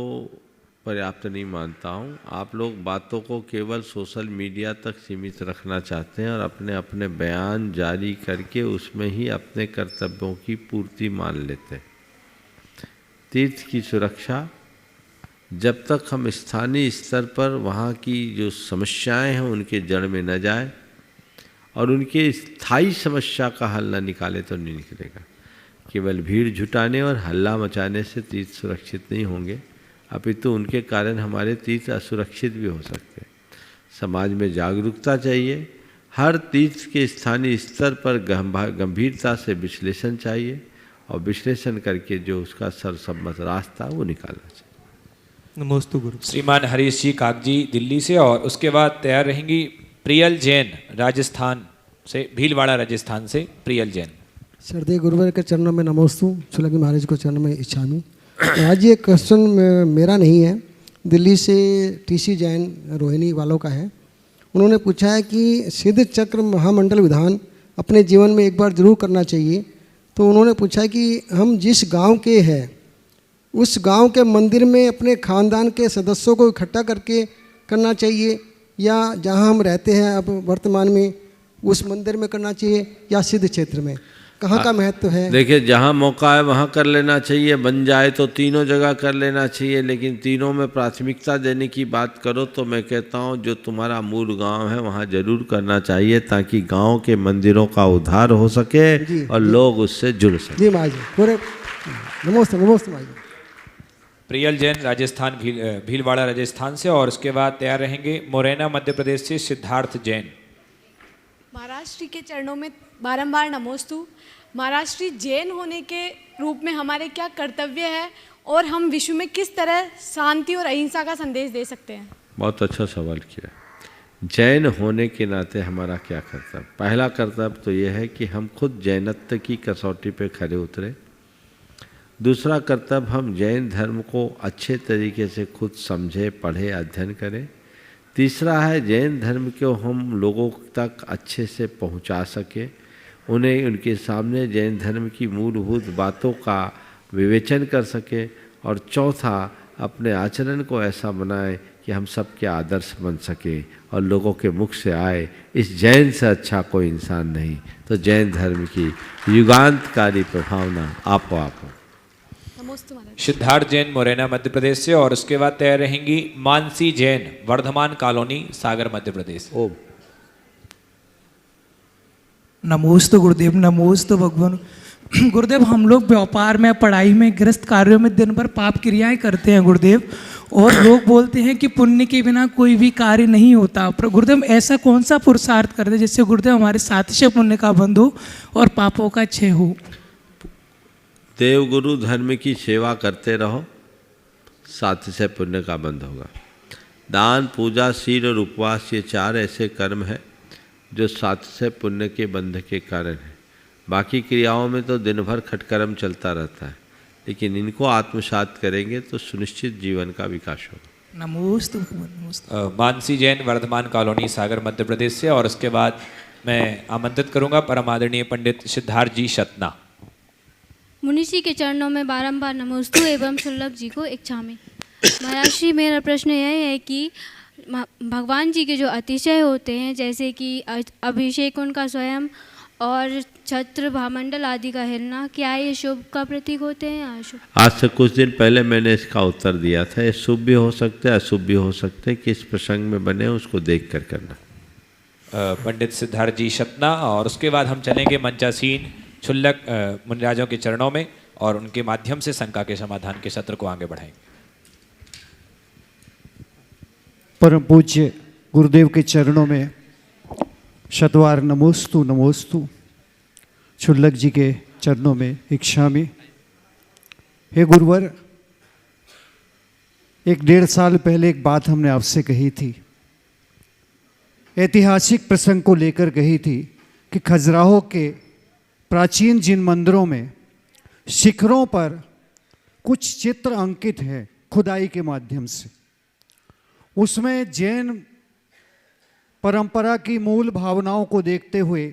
पर्याप्त नहीं मानता हूँ। आप लोग बातों को केवल सोशल मीडिया तक सीमित रखना चाहते हैं और अपने अपने बयान जारी करके उसमें ही अपने कर्तव्यों की पूर्ति मान लेते हैं। तीर्थ की सुरक्षा जब तक हम स्थानीय स्तर पर वहाँ की जो समस्याएं हैं उनके जड़ में न जाए और उनके स्थायी समस्या का हल न निकाले तो नहीं निकलेगा। केवल भीड़ जुटाने और हल्ला मचाने से तीर्थ सुरक्षित नहीं होंगे, अपितु उनके कारण हमारे तीर्थ असुरक्षित भी हो सकते हैं। समाज में जागरूकता चाहिए, हर तीर्थ के स्थानीय स्तर पर गंभीरता से विश्लेषण चाहिए और विश्लेषण करके जो उसका सर्वसम्मत रास्ता वो निकालना चाहिए।
नमोस्तु गुरु।
श्रीमान हरीश जी कागजी दिल्ली से, और उसके बाद तैयार रहेंगी प्रियल जैन राजस्थान से, भीलवाड़ा राजस्थान से। प्रियल जैन।
श्रद्धेय गुरुवर के चरणों में नमोस्तु, छुलगी महाराज को चरणों में इच्छामी। आज ये क्वेश्चन मेरा नहीं है, दिल्ली से टीसी जैन रोहिणी वालों का है। उन्होंने पूछा है कि सिद्ध चक्र महामंडल विधान अपने जीवन में एक बार जरूर करना चाहिए। तो उन्होंने पूछा है कि हम जिस गांव के हैं उस गांव के मंदिर में अपने खानदान के सदस्यों को इकट्ठा करके करना चाहिए, या जहां हम रहते हैं अब वर्तमान में उस मंदिर में करना चाहिए, या सिद्ध क्षेत्र में, कहाँ का महत्व है?
देखिए, जहाँ मौका है वहाँ कर लेना चाहिए, बन जाए तो तीनों जगह कर लेना चाहिए, लेकिन तीनों में प्राथमिकता देने की बात करो तो मैं कहता हूँ जो तुम्हारा मूल गांव है वहाँ जरूर करना चाहिए, ताकि गांव के मंदिरों का उद्धार हो सके और लोग उससे जुड़ सके।
जी महाराज, पूरे नमस्ते नमस्ते महाराज।
प्रियल जैन राजस्थान भीलवाड़ा राजस्थान से, और उसके बाद तैयार रहेंगे मुरैना मध्य प्रदेश से सिद्धार्थ जैन।
महाराष्ट्र के चरणों में बारंबार नमोस्तु। महाराष्ट्री जैन होने के रूप में हमारे क्या कर्तव्य है और हम विश्व में किस तरह शांति और अहिंसा का संदेश दे सकते हैं?
बहुत अच्छा सवाल किया। जैन होने के नाते हमारा क्या कर्तव्य? पहला कर्तव्य तो यह है कि हम खुद जैनत्व की कसौटी पे खरे उतरे। दूसरा कर्तव्य, हम जैन धर्म को अच्छे तरीके से खुद समझे, पढ़े, अध्ययन करें। तीसरा है जैन धर्म को हम लोगों तक अच्छे से पहुंचा सके, उन्हें उनके सामने जैन धर्म की मूलभूत बातों का विवेचन कर सके। और चौथा, अपने आचरण को ऐसा बनाए कि हम सबके आदर्श बन सके और लोगों के मुख से आए इस जैन से अच्छा कोई इंसान नहीं। तो जैन धर्म की युगांतकारी प्रभावना आपो आपो।
सिद्धार्थ जैन मुरैना मध्य प्रदेश से, और उसके बाद तैयार रहेंगी मानसी जैन वर्धमान कॉलोनी सागर मध्य प्रदेश।
ओम
नमोस्तु गुरुदेव, नमोस्तु भगवान। गुरुदेव, हम लोग व्यापार में, पढ़ाई में, गृहस्थ कार्यों में दिन भर पाप क्रियाएं करते हैं गुरुदेव, और लोग बोलते हैं कि पुण्य के बिना कोई भी कार्य नहीं होता। पर गुरुदेव, ऐसा कौन सा पुरुषार्थ करते हैं जिससे गुरुदेव हमारे सातिशय पुण्य का बंध हो और पापों का क्षय हो?
देवगुरु धर्म की सेवा करते रहो, सातिशय पुण्य का बंध होगा। दान, पूजा, शील और उपवास, ये 4 ऐसे कर्म हैं जो सातिशय पुण्य के बंध के कारण है। बाकी क्रियाओं में तो दिन भर खटकर्म चलता रहता है, लेकिन इनको आत्मसात करेंगे तो सुनिश्चित जीवन का विकास होगा।
नमोस्तु।
मानसी जैन वर्धमान कॉलोनी सागर मध्य प्रदेश से, और उसके बाद मैं आमंत्रित करूंगा परम आदरणीय पंडित सिद्धार्थ जी शतना।
मुनिषी के चरणों में बारंबार नमोस्तु एवं शुल्लक जी को इच्छामि। महाराज श्री, मेरा प्रश्न यह है कि भगवान जी के जो अतिशय होते हैं, जैसे कि अभिषेक उनका स्वयं और छत्र भामंडल आदि का हिलना, क्या ये शुभ का प्रतीक होते हैं या अशुभ?
आज से कुछ दिन पहले मैंने इसका उत्तर दिया था। ये शुभ भी हो सकते हैं, अशुभ भी हो सकते हैं। किस प्रसंग में बने उसको देख कर करना।
पंडित सिद्धार्थ जी शतना, और उसके बाद हम चलेंगे मंचासीन क्षुल्लक मुनिराजों के चरणों में, और उनके माध्यम से शंका के समाधान के सत्र को आगे बढ़ाएंगे।
परम पूज्य गुरुदेव के चरणों में शतवार नमोस्तु नमोस्तु। क्षुल्लक जी के चरणों में इच्छामि। हे गुरुवर, 1-1.5 साल पहले एक बात हमने आपसे कही थी, ऐतिहासिक प्रसंग को लेकर कही थी कि खजुराहो के प्राचीन जिन मंदिरों में शिखरों पर कुछ चित्र अंकित हैं खुदाई के माध्यम से, उसमें जैन परंपरा की मूल भावनाओं को देखते हुए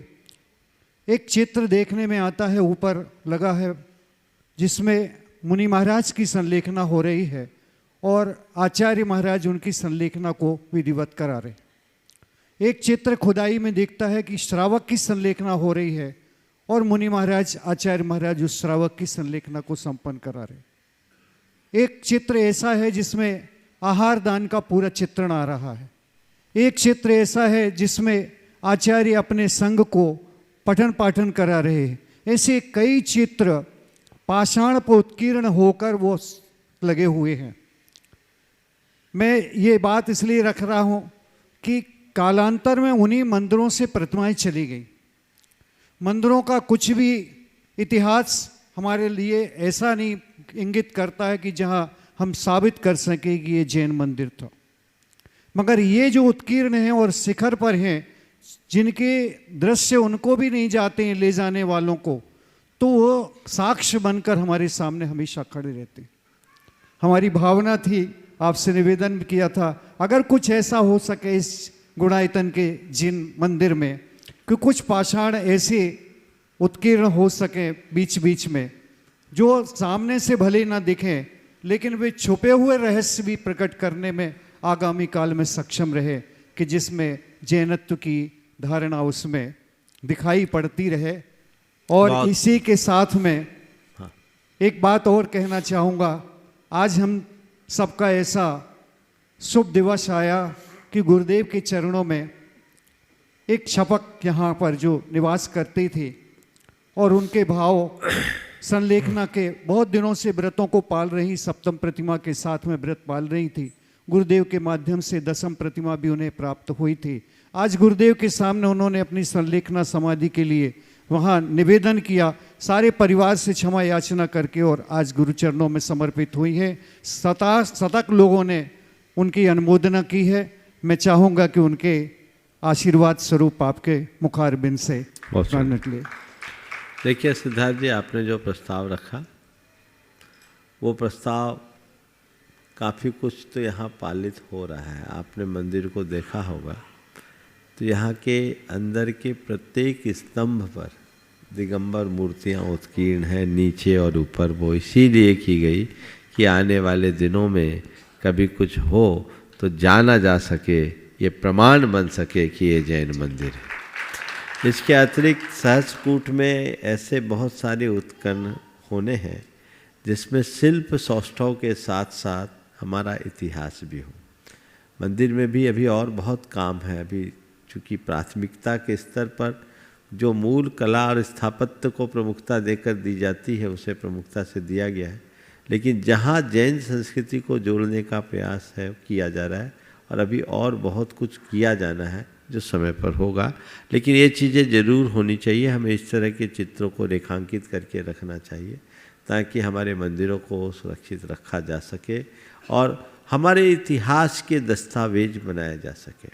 एक चित्र देखने में आता है, ऊपर लगा है, जिसमें मुनि महाराज की संलेखना हो रही है और आचार्य महाराज उनकी संलेखना को विधिवत करा रहे। एक चित्र खुदाई में दिखता है कि श्रावक की संलेखना हो रही है और मुनि महाराज, आचार्य महाराज उस श्रावक की संलेखना को संपन्न करा रहे। एक चित्र ऐसा है जिसमें आहार दान का पूरा चित्रण आ रहा है। एक चित्र ऐसा है जिसमें आचार्य अपने संघ को पठन पाठन करा रहे हैं। ऐसे कई चित्र पाषाण पर उत्कीर्ण होकर वो लगे हुए हैं। मैं ये बात इसलिए रख रहा हूँ कि कालांतर में उन्हीं मंदिरों से प्रतिमाएं चली गई। मंदिरों का कुछ भी इतिहास हमारे लिए ऐसा नहीं इंगित करता है कि जहाँ हम साबित कर सकें कि ये जैन मंदिर था, मगर ये जो उत्कीर्ण हैं और शिखर पर हैं, जिनके दृश्य उनको भी नहीं जाते हैं ले जाने वालों को, तो वो साक्ष्य बनकर हमारे सामने हमेशा खड़े रहते हैं। हमारी भावना थी, आपसे निवेदन किया था, अगर कुछ ऐसा हो सके इस गुणायतन के जिन मंदिर में कि कुछ पाषाण ऐसे उत्कीर्ण हो सके बीच बीच में, जो सामने से भले ना दिखें लेकिन वे छुपे हुए रहस्य भी प्रकट करने में आगामी काल में सक्षम रहे, कि जिसमें जैनत्व की धारणा उसमें दिखाई पड़ती रहे। और इसी के साथ में एक बात और कहना चाहूँगा। आज हम सबका ऐसा शुभ दिवस आया कि गुरुदेव के चरणों में एक शपक यहाँ पर जो निवास करती थी और उनके भाव संलेखना के बहुत दिनों से व्रतों को पाल रही, सप्तम प्रतिमा के साथ में व्रत पाल रही थी। गुरुदेव के माध्यम से दसम प्रतिमा भी उन्हें प्राप्त हुई थी। आज गुरुदेव के सामने उन्होंने अपनी संलेखना समाधि के लिए वहाँ निवेदन किया, सारे परिवार से क्षमा याचना करके, और आज गुरुचरणों में समर्पित हुई है। शतक लोगों ने उनकी अनुमोदना की है। मैं चाहूँगा कि उनके आशीर्वाद स्वरूप आपके मुखारबिंद से निकले।
देखिए सिद्धार्थ जी, आपने जो प्रस्ताव रखा वो प्रस्ताव काफ़ी कुछ तो यहाँ पालित हो रहा है। आपने मंदिर को देखा होगा तो यहाँ के अंदर के प्रत्येक स्तंभ पर दिगंबर मूर्तियाँ उत्कीर्ण हैं, नीचे और ऊपर। वो इसीलिए की गई कि आने वाले दिनों में कभी कुछ हो तो जाना जा सके, ये प्रमाण बन सके कि ये जैन मंदिर है। इसके अतिरिक्त सहस्त्रकूट में ऐसे बहुत सारे उत्खनन होने हैं जिसमें शिल्प सौष्ठव के साथ साथ हमारा इतिहास भी हो। मंदिर में भी अभी और बहुत काम है। अभी चूँकि प्राथमिकता के स्तर पर जो मूल कला और स्थापत्य को प्रमुखता देकर दी जाती है उसे प्रमुखता से दिया गया है, लेकिन जहाँ जैन संस्कृति को जोड़ने का प्रयास है किया जा रहा है और अभी और बहुत कुछ किया जाना है जो समय पर होगा। लेकिन ये चीज़ें ज़रूर होनी चाहिए। हमें इस तरह के चित्रों को रेखांकित करके रखना चाहिए ताकि हमारे मंदिरों को सुरक्षित रखा जा सके और हमारे इतिहास के दस्तावेज बनाया जा सके।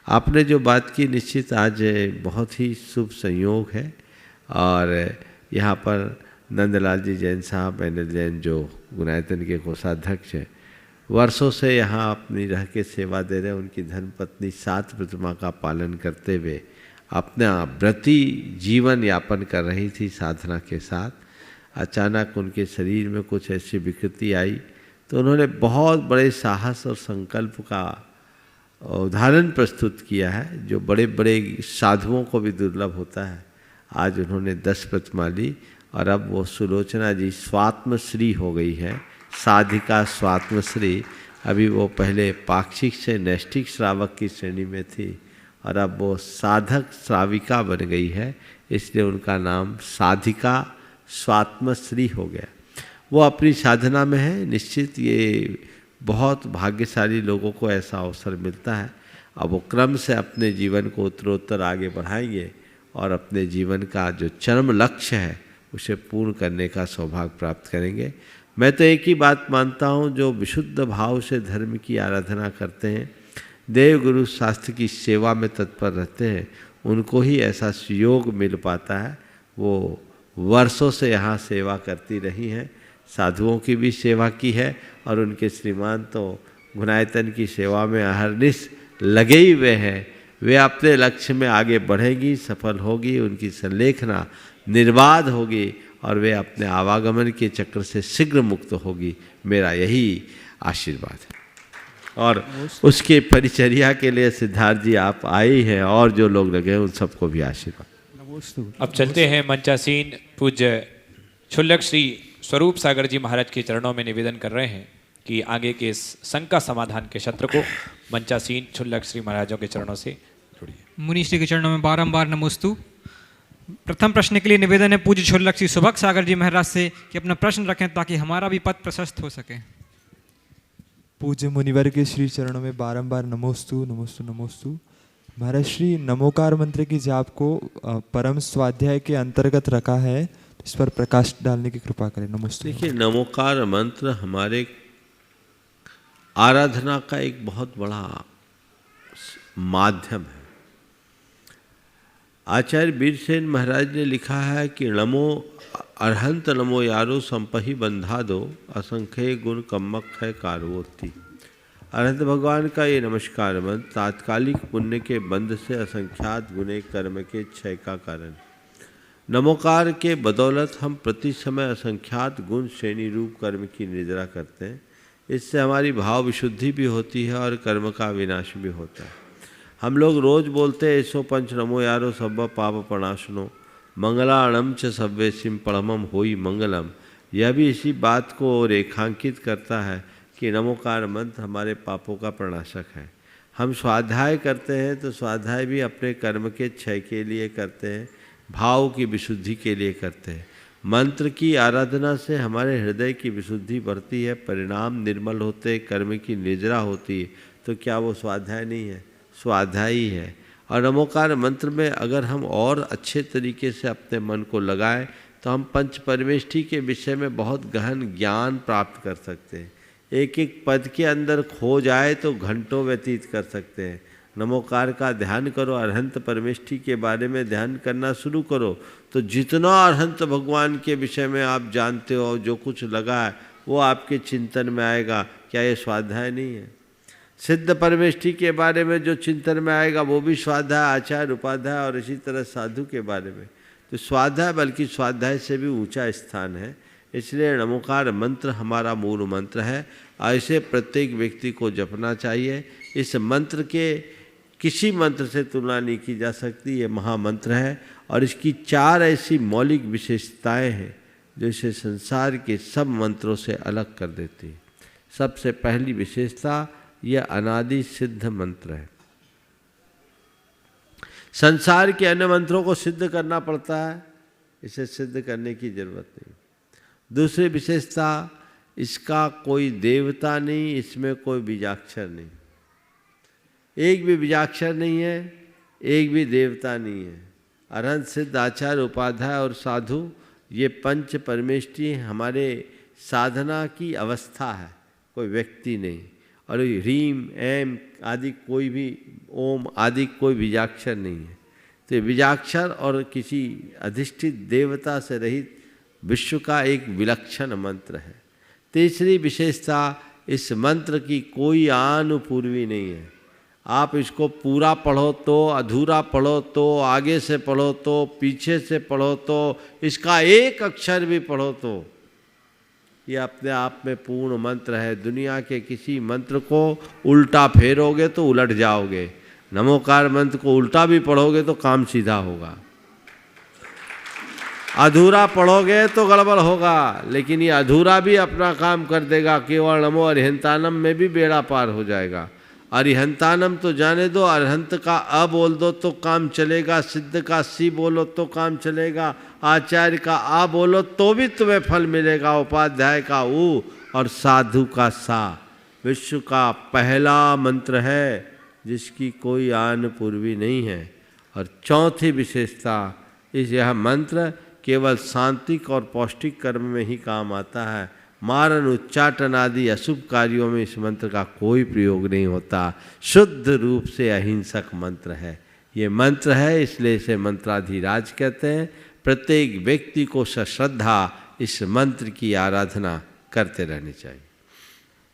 आपने जो बात की निश्चित आज बहुत ही शुभ संयोग है और यहाँ पर नंदलाल जी जैन साहब एनएल जैन जो गुणायतन के कोषाध्यक्ष हैं, वर्षों से यहाँ अपनी रह के सेवा दे रहे हैं। उनकी धर्मपत्नी 7 प्रतिमा का पालन करते हुए अपना व्रती जीवन यापन कर रही थी साधना के साथ। अचानक उनके शरीर में कुछ ऐसी विकृति आई तो उन्होंने बहुत बड़े साहस और संकल्प का उदाहरण प्रस्तुत किया है जो बड़े बड़े साधुओं को भी दुर्लभ होता है। आज उन्होंने 10 प्रतिमा ली और अब वो सुलोचना जी स्वात्मश्री हो गई है, साधिका स्वात्मश्री। अभी वो पहले पाक्षिक से नैष्ठिक श्रावक की श्रेणी में थी और अब वो साधक श्राविका बन गई है, इसलिए उनका नाम साधिका स्वात्मश्री हो गया। वो अपनी साधना में है। निश्चित ये बहुत भाग्यशाली लोगों को ऐसा अवसर मिलता है। अब वो क्रम से अपने जीवन को उत्तरोत्तर आगे बढ़ाएंगे और अपने जीवन का जो चरम लक्ष्य है उसे पूर्ण करने का सौभाग्य प्राप्त करेंगे। मैं तो एक ही बात मानता हूँ, जो विशुद्ध भाव से धर्म की आराधना करते हैं, देव गुरु शास्त्र की सेवा में तत्पर रहते हैं, उनको ही ऐसा सुयोग मिल पाता है। वो वर्षों से यहाँ सेवा करती रही हैं, साधुओं की भी सेवा की है और उनके श्रीमान तो गुणायतन की सेवा में अहरनिश लगे ही हुए हैं। वे अपने लक्ष्य में आगे बढ़ेगी, सफल होगी, उनकी संलेखना निर्बाध होगी और वे अपने आवागमन के चक्र से शीघ्र मुक्त होगी। मेरा यही आशीर्वाद है और उसके परिचर्या के लिए सिद्धार्थ जी आप आए हैं और जो लोग लगे हैं उन सबको भी आशीर्वाद।
अब चलते हैं मंचासीन पूज्य क्षुल्लक श्री स्वरूप सागर जी महाराज के चरणों में निवेदन कर रहे हैं कि आगे के इस शंका समाधान के सत्र को मंचासीन क्षुल्लक श्री महाराजों के चरणों से जोड़िए।
मुनि श्री के चरणों में बारंबार नमोस्तु। प्रथम प्रश्न के लिए निवेदन है पूज्य क्षुल्लक श्री सुभग सागर जी महाराज से कि अपना प्रश्न रखें ताकि हमारा भी पथ प्रशस्त हो सके।
पूज्य मुनिवर के श्री चरणों में बारंबार नमोस्तु नमोस्तु नमोस्तु। महाराज श्री नमोकार मंत्र की जाप को परम स्वाध्याय के अंतर्गत रखा है, इस पर प्रकाश डालने की कृपा करें। नमस्ते।
देखिए, नमोकार मंत्र हमारे आराधना का एक बहुत बड़ा माध्यम है। आचार्य वीरसेन महाराज ने लिखा है कि नमो अरहंत नमो यारो संपहि बंधा दो, असंख्य गुण कम्मक है कारवोती। अरहंत भगवान का ये नमस्कार मंत्र तात्कालिक पुण्य के बंध से असंख्यात गुणे कर्म के क्षय का कारण। नमोकार के बदौलत हम प्रति समय असंख्यात गुण श्रेणी रूप कर्म की निद्रा करते हैं। इससे हमारी भाव विशुद्धि भी होती है और कर्म का विनाश भी होता है। हम लोग रोज बोलते हैं 105 नमो यारो सब पाप प्रणाशनो मंगलाणम च सव्यसिम परमम होई मंगलम। यह भी इसी बात को रेखांकित करता है कि नमोकार मंत्र हमारे पापों का प्रणाशक है। हम स्वाध्याय करते हैं तो स्वाध्याय भी अपने कर्म के क्षय के लिए करते हैं, भाव की विशुद्धि के लिए करते हैं। मंत्र की आराधना से हमारे हृदय की विशुद्धि बढ़ती है, परिणाम निर्मल होते, कर्म की निद्रा होती है। तो क्या वो स्वाध्याय नहीं है? स्वाध्याय ही है। और नमोकार मंत्र में अगर हम और अच्छे तरीके से अपने मन को लगाएं तो हम पंच परमेष्ठी के विषय में बहुत गहन ज्ञान प्राप्त कर सकते हैं। एक एक पद के अंदर खो जाए तो घंटों व्यतीत कर सकते हैं। नमोकार का ध्यान करो, अरहंत परमेष्ठी के बारे में ध्यान करना शुरू करो तो जितना अरहंत भगवान के विषय में आप जानते हो, जो कुछ लगा है वो आपके चिंतन में आएगा। क्या ये स्वाध्याय नहीं है? सिद्ध परमेष्ठी के बारे में जो चिंतन में आएगा वो भी स्वाध्याय, आचार्य, उपाध्याय, और इसी तरह साधु के बारे में। तो स्वाध्याय बल्कि स्वाध्याय से भी ऊंचा स्थान है। इसलिए नमोकार मंत्र हमारा मूल मंत्र है। ऐसे प्रत्येक व्यक्ति को जपना चाहिए। इस मंत्र के किसी मंत्र से तुलना नहीं की जा सकती। ये महामंत्र है और इसकी 4 ऐसी मौलिक विशेषताएं हैं जो इसे संसार के सब मंत्रों से अलग कर देती है। सबसे पहली विशेषता यह अनादि सिद्ध मंत्र है। संसार के अन्य मंत्रों को सिद्ध करना पड़ता है, इसे सिद्ध करने की जरूरत नहीं। दूसरी विशेषता, इसका कोई देवता नहीं, इसमें कोई बीजाक्षर नहीं। एक भी बीजाक्षर नहीं है, एक भी देवता नहीं है। अरहंत, सिद्ध, आचार्य, उपाध्याय और साधु ये पंच परमेष्ठी हमारे साधना की अवस्था है, कोई व्यक्ति नहीं। और ह्रीम, ऐम आदि कोई भी, ओम आदि कोई बीजाक्षर नहीं है। तो बीजाक्षर और किसी अधिष्ठित देवता से रहित विश्व का एक विलक्षण मंत्र है। तीसरी विशेषता, इस मंत्र की कोई आनुपूर्वी नहीं है। आप इसको पूरा पढ़ो तो, अधूरा पढ़ो तो, आगे से पढ़ो तो, पीछे से पढ़ो तो, इसका एक अक्षर भी पढ़ो तो ये अपने आप में पूर्ण मंत्र है। दुनिया के किसी मंत्र को उल्टा फेरोगे तो उलट जाओगे। नमोकार मंत्र को उल्टा भी पढ़ोगे तो काम सीधा होगा, अधूरा पढ़ोगे तो गड़बड़ होगा। लेकिन ये अधूरा भी अपना काम कर देगा। केवल नमो अरिहंतानम में भी बेड़ा पार हो जाएगा। अरिहंतानम तो जाने दो, अरहंत का अ बोल दो तो काम चलेगा, सिद्ध का सी बोलो तो काम चलेगा, आचार्य का आ बोलो तो भी तुम्हें फल मिलेगा, उपाध्याय का ऊ और साधु का सा। विश्व का पहला मंत्र है जिसकी कोई आन पूर्वी नहीं है। और चौथी विशेषता, यह मंत्र केवल सांत्विक और पौष्टिक कर्म में ही काम आता है। मारन, उच्चाटन आदि अशुभ कार्यों में इस मंत्र का कोई प्रयोग नहीं होता। शुद्ध रूप से अहिंसक मंत्र है। ये मंत्र है, इसलिए इसे मंत्राधिराज कहते हैं। प्रत्येक व्यक्ति को सश्रद्धा इस मंत्र की आराधना करते रहनी चाहिए।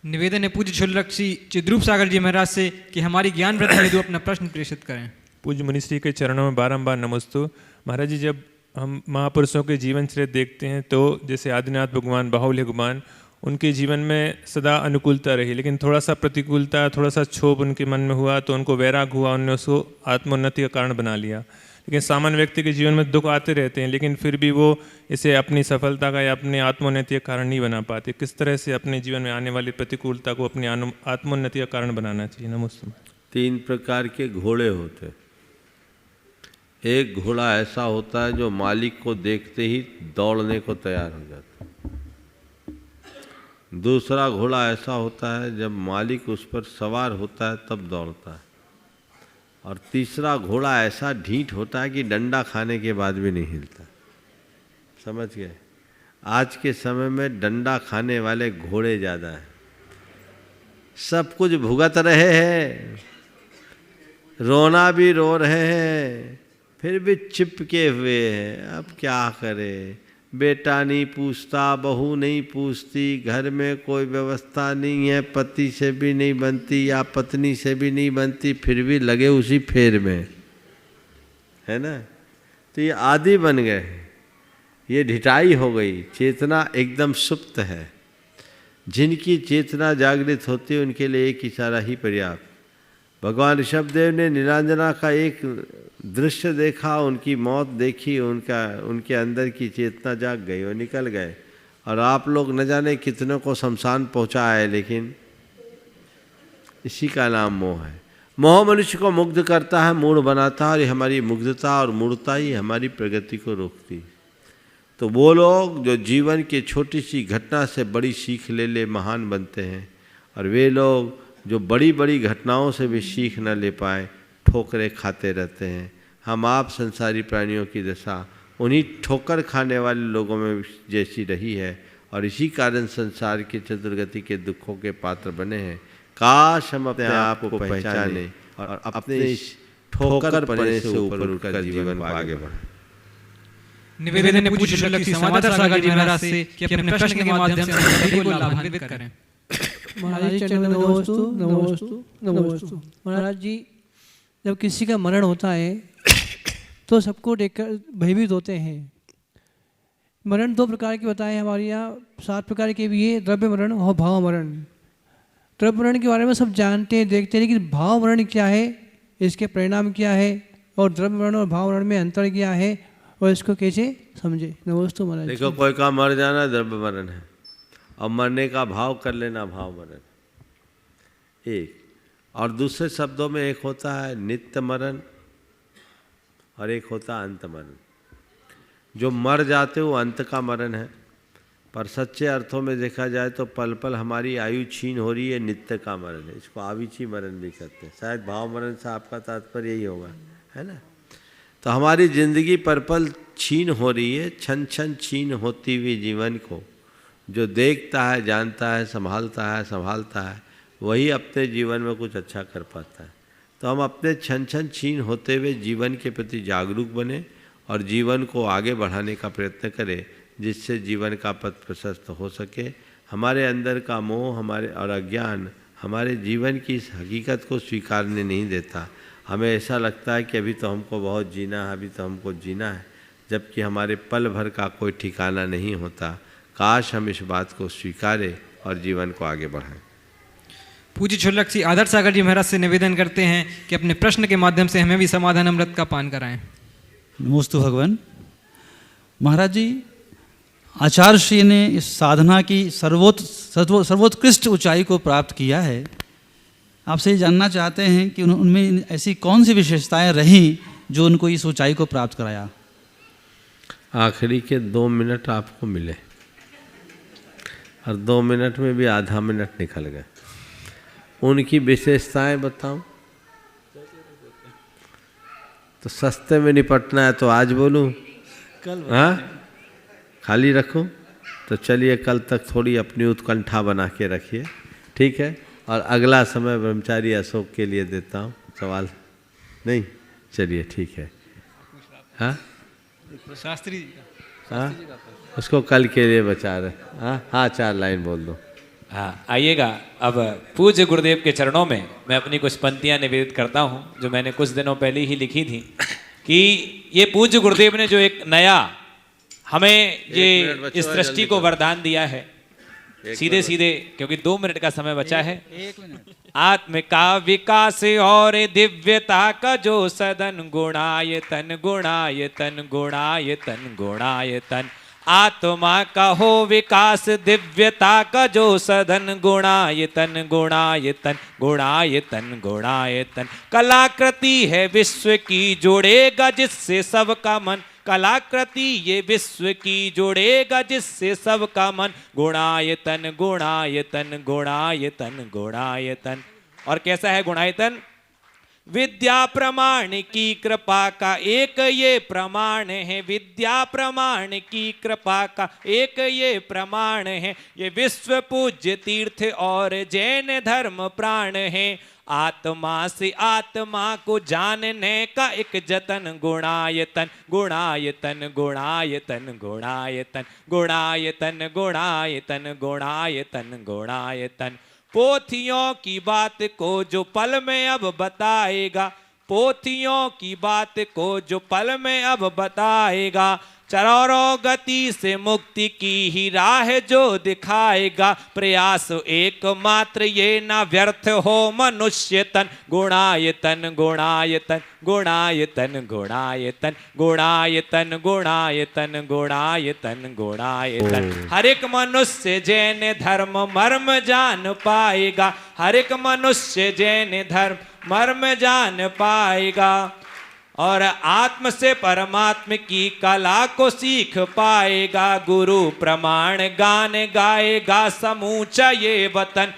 निवेदन है पूज्य छोलरक्षी चिद्रूप सागर जी महाराज से कि हमारी ज्ञान वृत्ति हेतु अपना प्रश्न प्रेषित करें।
पूज्य मुनिश्री के चरणों में बारंबार नमस्तु। महाराज जी, जब हम महापुरुषों के जीवन चरित्र देखते हैं तो जैसे आदिनाथ भगवान, बाहुल्य भगवान, उनके जीवन में सदा अनुकूलता रही, लेकिन थोड़ा सा प्रतिकूलता, थोड़ा सा क्षोभ उनके मन में हुआ तो उनको वैराग हुआ, उन्होंने उसको आत्मोन्नति का कारण बना लिया। लेकिन सामान्य व्यक्ति के जीवन में दुख आते रहते हैं, लेकिन फिर भी वो इसे अपनी सफलता का या अपनी आत्मोन्नति का कारण नहीं बना पाते। किस तरह से अपने जीवन में आने वाली प्रतिकूलता को अपनी आत्मोन्नति का कारण बनाना चाहिए? नमस्ते।
3 प्रकार के घोड़े होते हैं। एक घोड़ा ऐसा होता है जो मालिक को देखते ही दौड़ने को तैयार हो जाता है। दूसरा घोड़ा ऐसा होता है जब मालिक उस पर सवार होता है तब दौड़ता है। और तीसरा घोड़ा ऐसा ढीठ होता है कि डंडा खाने के बाद भी नहीं हिलता। समझ गए? आज के समय में डंडा खाने वाले घोड़े ज़्यादा हैं। सब कुछ भुगत रहे हैं, रोना भी रो रहे हैं, फिर भी चिपके हुए हैं। अब क्या करें? बेटा नहीं पूछता, बहू नहीं पूछती, घर में कोई व्यवस्था नहीं है, पति से भी नहीं बनती या पत्नी से भी नहीं बनती, फिर भी लगे उसी फेर में, है ना? तो ये आदि बन गए, ये ढिठाई हो गई। चेतना एकदम सुप्त है। जिनकी चेतना जागृत होती है उनके लिए एक इशारा ही पर्याप्त। भगवान ऋषभदेव ने नीलांजना का एक दृश्य देखा, उनकी मौत देखी, उनके अंदर की चेतना जाग गई, वो निकल गए। और आप लोग न जाने कितनों को शमशान पहुंचा है, लेकिन इसी का नाम मोह है। मोह मनुष्य को मुग्ध करता है, मूढ़ बनाता है, और ये हमारी मुग्धता और मूढ़ता ही हमारी प्रगति को रोकती। तो वो लोग जो जीवन की छोटी सी घटना से बड़ी सीख ले महान बनते हैं, और वे लोग जो बड़ी बड़ी घटनाओं से भी सीख न ले पाए ठोकरें खाते रहते हैं। हम आप संसारी प्राणियों की दशा उन्हीं ठोकर खाने वाले लोगों में जैसी रही है, और इसी कारण संसार के चतुर्गति के दुखों के पात्र बने हैं। काश हम अपने आप को पहचाने और अपने इस ठोकर पने से ऊपर उठकर जीवन को आगे बढ़ाएं।
निवेदन है पूज्य श्री समाधान सागर जी महाराज से कि अपने प्रश्न के माध्यम से सभी को लाभान्वित करें।
महाराज जी चरणों में नमोस्तु नमोस्तु नमोस्तु। महाराज जी, जब किसी का मरण होता है तो सबको देखकर भयभीत होते हैं। मरण 2 प्रकार के बताए हमारे यहाँ, 7 प्रकार के भी है, द्रव्य मरण और भाव मरण। द्रव्य मरण के बारे में सब जानते हैं, देखते हैं, लेकिन भाव मरण क्या है, इसके परिणाम क्या है, और द्रव्य मरण और भाव मरण में अंतर क्या है, और इसको कैसे समझे। नमोस्तु महाराज।
देखो, कोई का मर जाना द्रव्य मरण है, और मरने का भाव कर लेना भाव मरण एक। और दूसरे शब्दों में एक होता है नित्य मरण और एक होता है अंत मरण। जो मर जाते हो अंत का मरण है, पर सच्चे अर्थों में देखा जाए तो पल पल हमारी आयु छीन हो रही है, नित्य का मरण है। इसको आविची मरण भी कहते हैं। शायद भाव मरण से आपका तात्पर्य यही होगा, है ना। तो हमारी जिंदगी पर पल छीन हो रही है, क्षण क्षण छीन होती हुई जीवन को जो देखता है, जानता है, संभालता है, वही अपने जीवन में कुछ अच्छा कर पाता है। तो हम अपने क्षण क्षण छीन होते हुए जीवन के प्रति जागरूक बने और जीवन को आगे बढ़ाने का प्रयत्न करें, जिससे जीवन का पथ प्रशस्त हो सके। हमारे अंदर का मोह हमारे और अज्ञान हमारे जीवन की इस हकीकत को स्वीकारने नहीं देता। हमें ऐसा लगता है कि अभी तो हमको बहुत जीना है, अभी तो हमको जीना है, जबकि हमारे पल भर का कोई ठिकाना नहीं होता। काश हम इस बात को स्वीकारें और जीवन को आगे बढ़ाएं।
पूज्य छोलक श्री आदर्श सागर जी महाराज से निवेदन करते हैं कि अपने प्रश्न के माध्यम से हमें भी समाधान अमृत का पान कराएं।
नमोस्तु भगवान। महाराज जी, आचार्य श्री ने इस साधना की सर्वोत्कृष्ट ऊंचाई को प्राप्त किया है। आपसे ये जानना चाहते हैं कि उनमें ऐसी कौन सी विशेषताएं रहीं जो उनको इस ऊंचाई को प्राप्त कराया।
आखिरी के 2 मिनट आपको मिले और 2 मिनट में भी आधा मिनट निकल गए। उनकी विशेषताएं बताऊं तो सस्ते में निपटना है तो आज बोलूं, हाँ खाली रखूं? तो चलिए कल तक थोड़ी अपनी उत्कंठा बना के रखिए, ठीक है। और अगला समय ब्रह्मचारी अशोक के लिए देता हूं। सवाल नहीं, चलिए ठीक है। हाँ
शास्त्री जी,
हाँ उसको कल के लिए बचा रहे। हाँ 4 लाइन बोल दो।
हाँ आइएगा। अब पूज्य गुरुदेव के चरणों में मैं अपनी कुछ पंक्तियाँ निवेदित करता हूँ, जो मैंने कुछ दिनों पहले ही लिखी थी। कि ये पूज्य गुरुदेव ने जो एक नया हमें ये इस सृष्टि को वरदान दिया है, सीधे सीधे, क्योंकि 2 मिनट का समय बचा है। आत्म का विकास और दिव्यता का जो सदन, गुणायतन गुणायतन गुणायतन गुणायतन। आत्मा का हो विकास दिव्यता का जो सदन, गुणायतन गुणायतन गुणायतन गुणायतन। कलाकृति है विश्व की, जोड़ेगा जिससे सबका मन। कलाकृति ये विश्व की, जोड़ेगा जिससे सबका मन। गुणायतन गुणायतन गुणायतन गुणायतन। और कैसा है गुणायतन? विद्या प्रमाण की कृपा का एक ये प्रमाण है। विद्या प्रमाण की कृपा का एक ये प्रमाण है। ये विश्व पूज्य तीर्थ और जैन धर्म प्राण है। आत्मा से आत्मा को जानने का एक जतन, गुणायतन गुणायतन गुणायतन गुणायतन गुणायतन गुणायतन गुणायतन गुणायतन। पोथियों की बात को जो पल में अब बताएगा, पोथियों की बात को जो पल में अब बताएगा। चरों गति से मुक्ति की ही राह जो दिखाएगा। प्रयास एकमात्र ये ना व्यर्थ हो मनुष्य तन। गुणायतन गुणायतन गुणायतन गुणायतन गुणायतन गुणायतन गुणायतन गुणायतन। हर एक मनुष्य जैन धर्म मर्म जान पाएगा। हर एक मनुष्य जैन धर्म मर्म जान पाएगा। और आत्म से परमात्म की कला को सीख पाएगा। गुरु प्रमाण गान गाएगा समूचा ये वतन।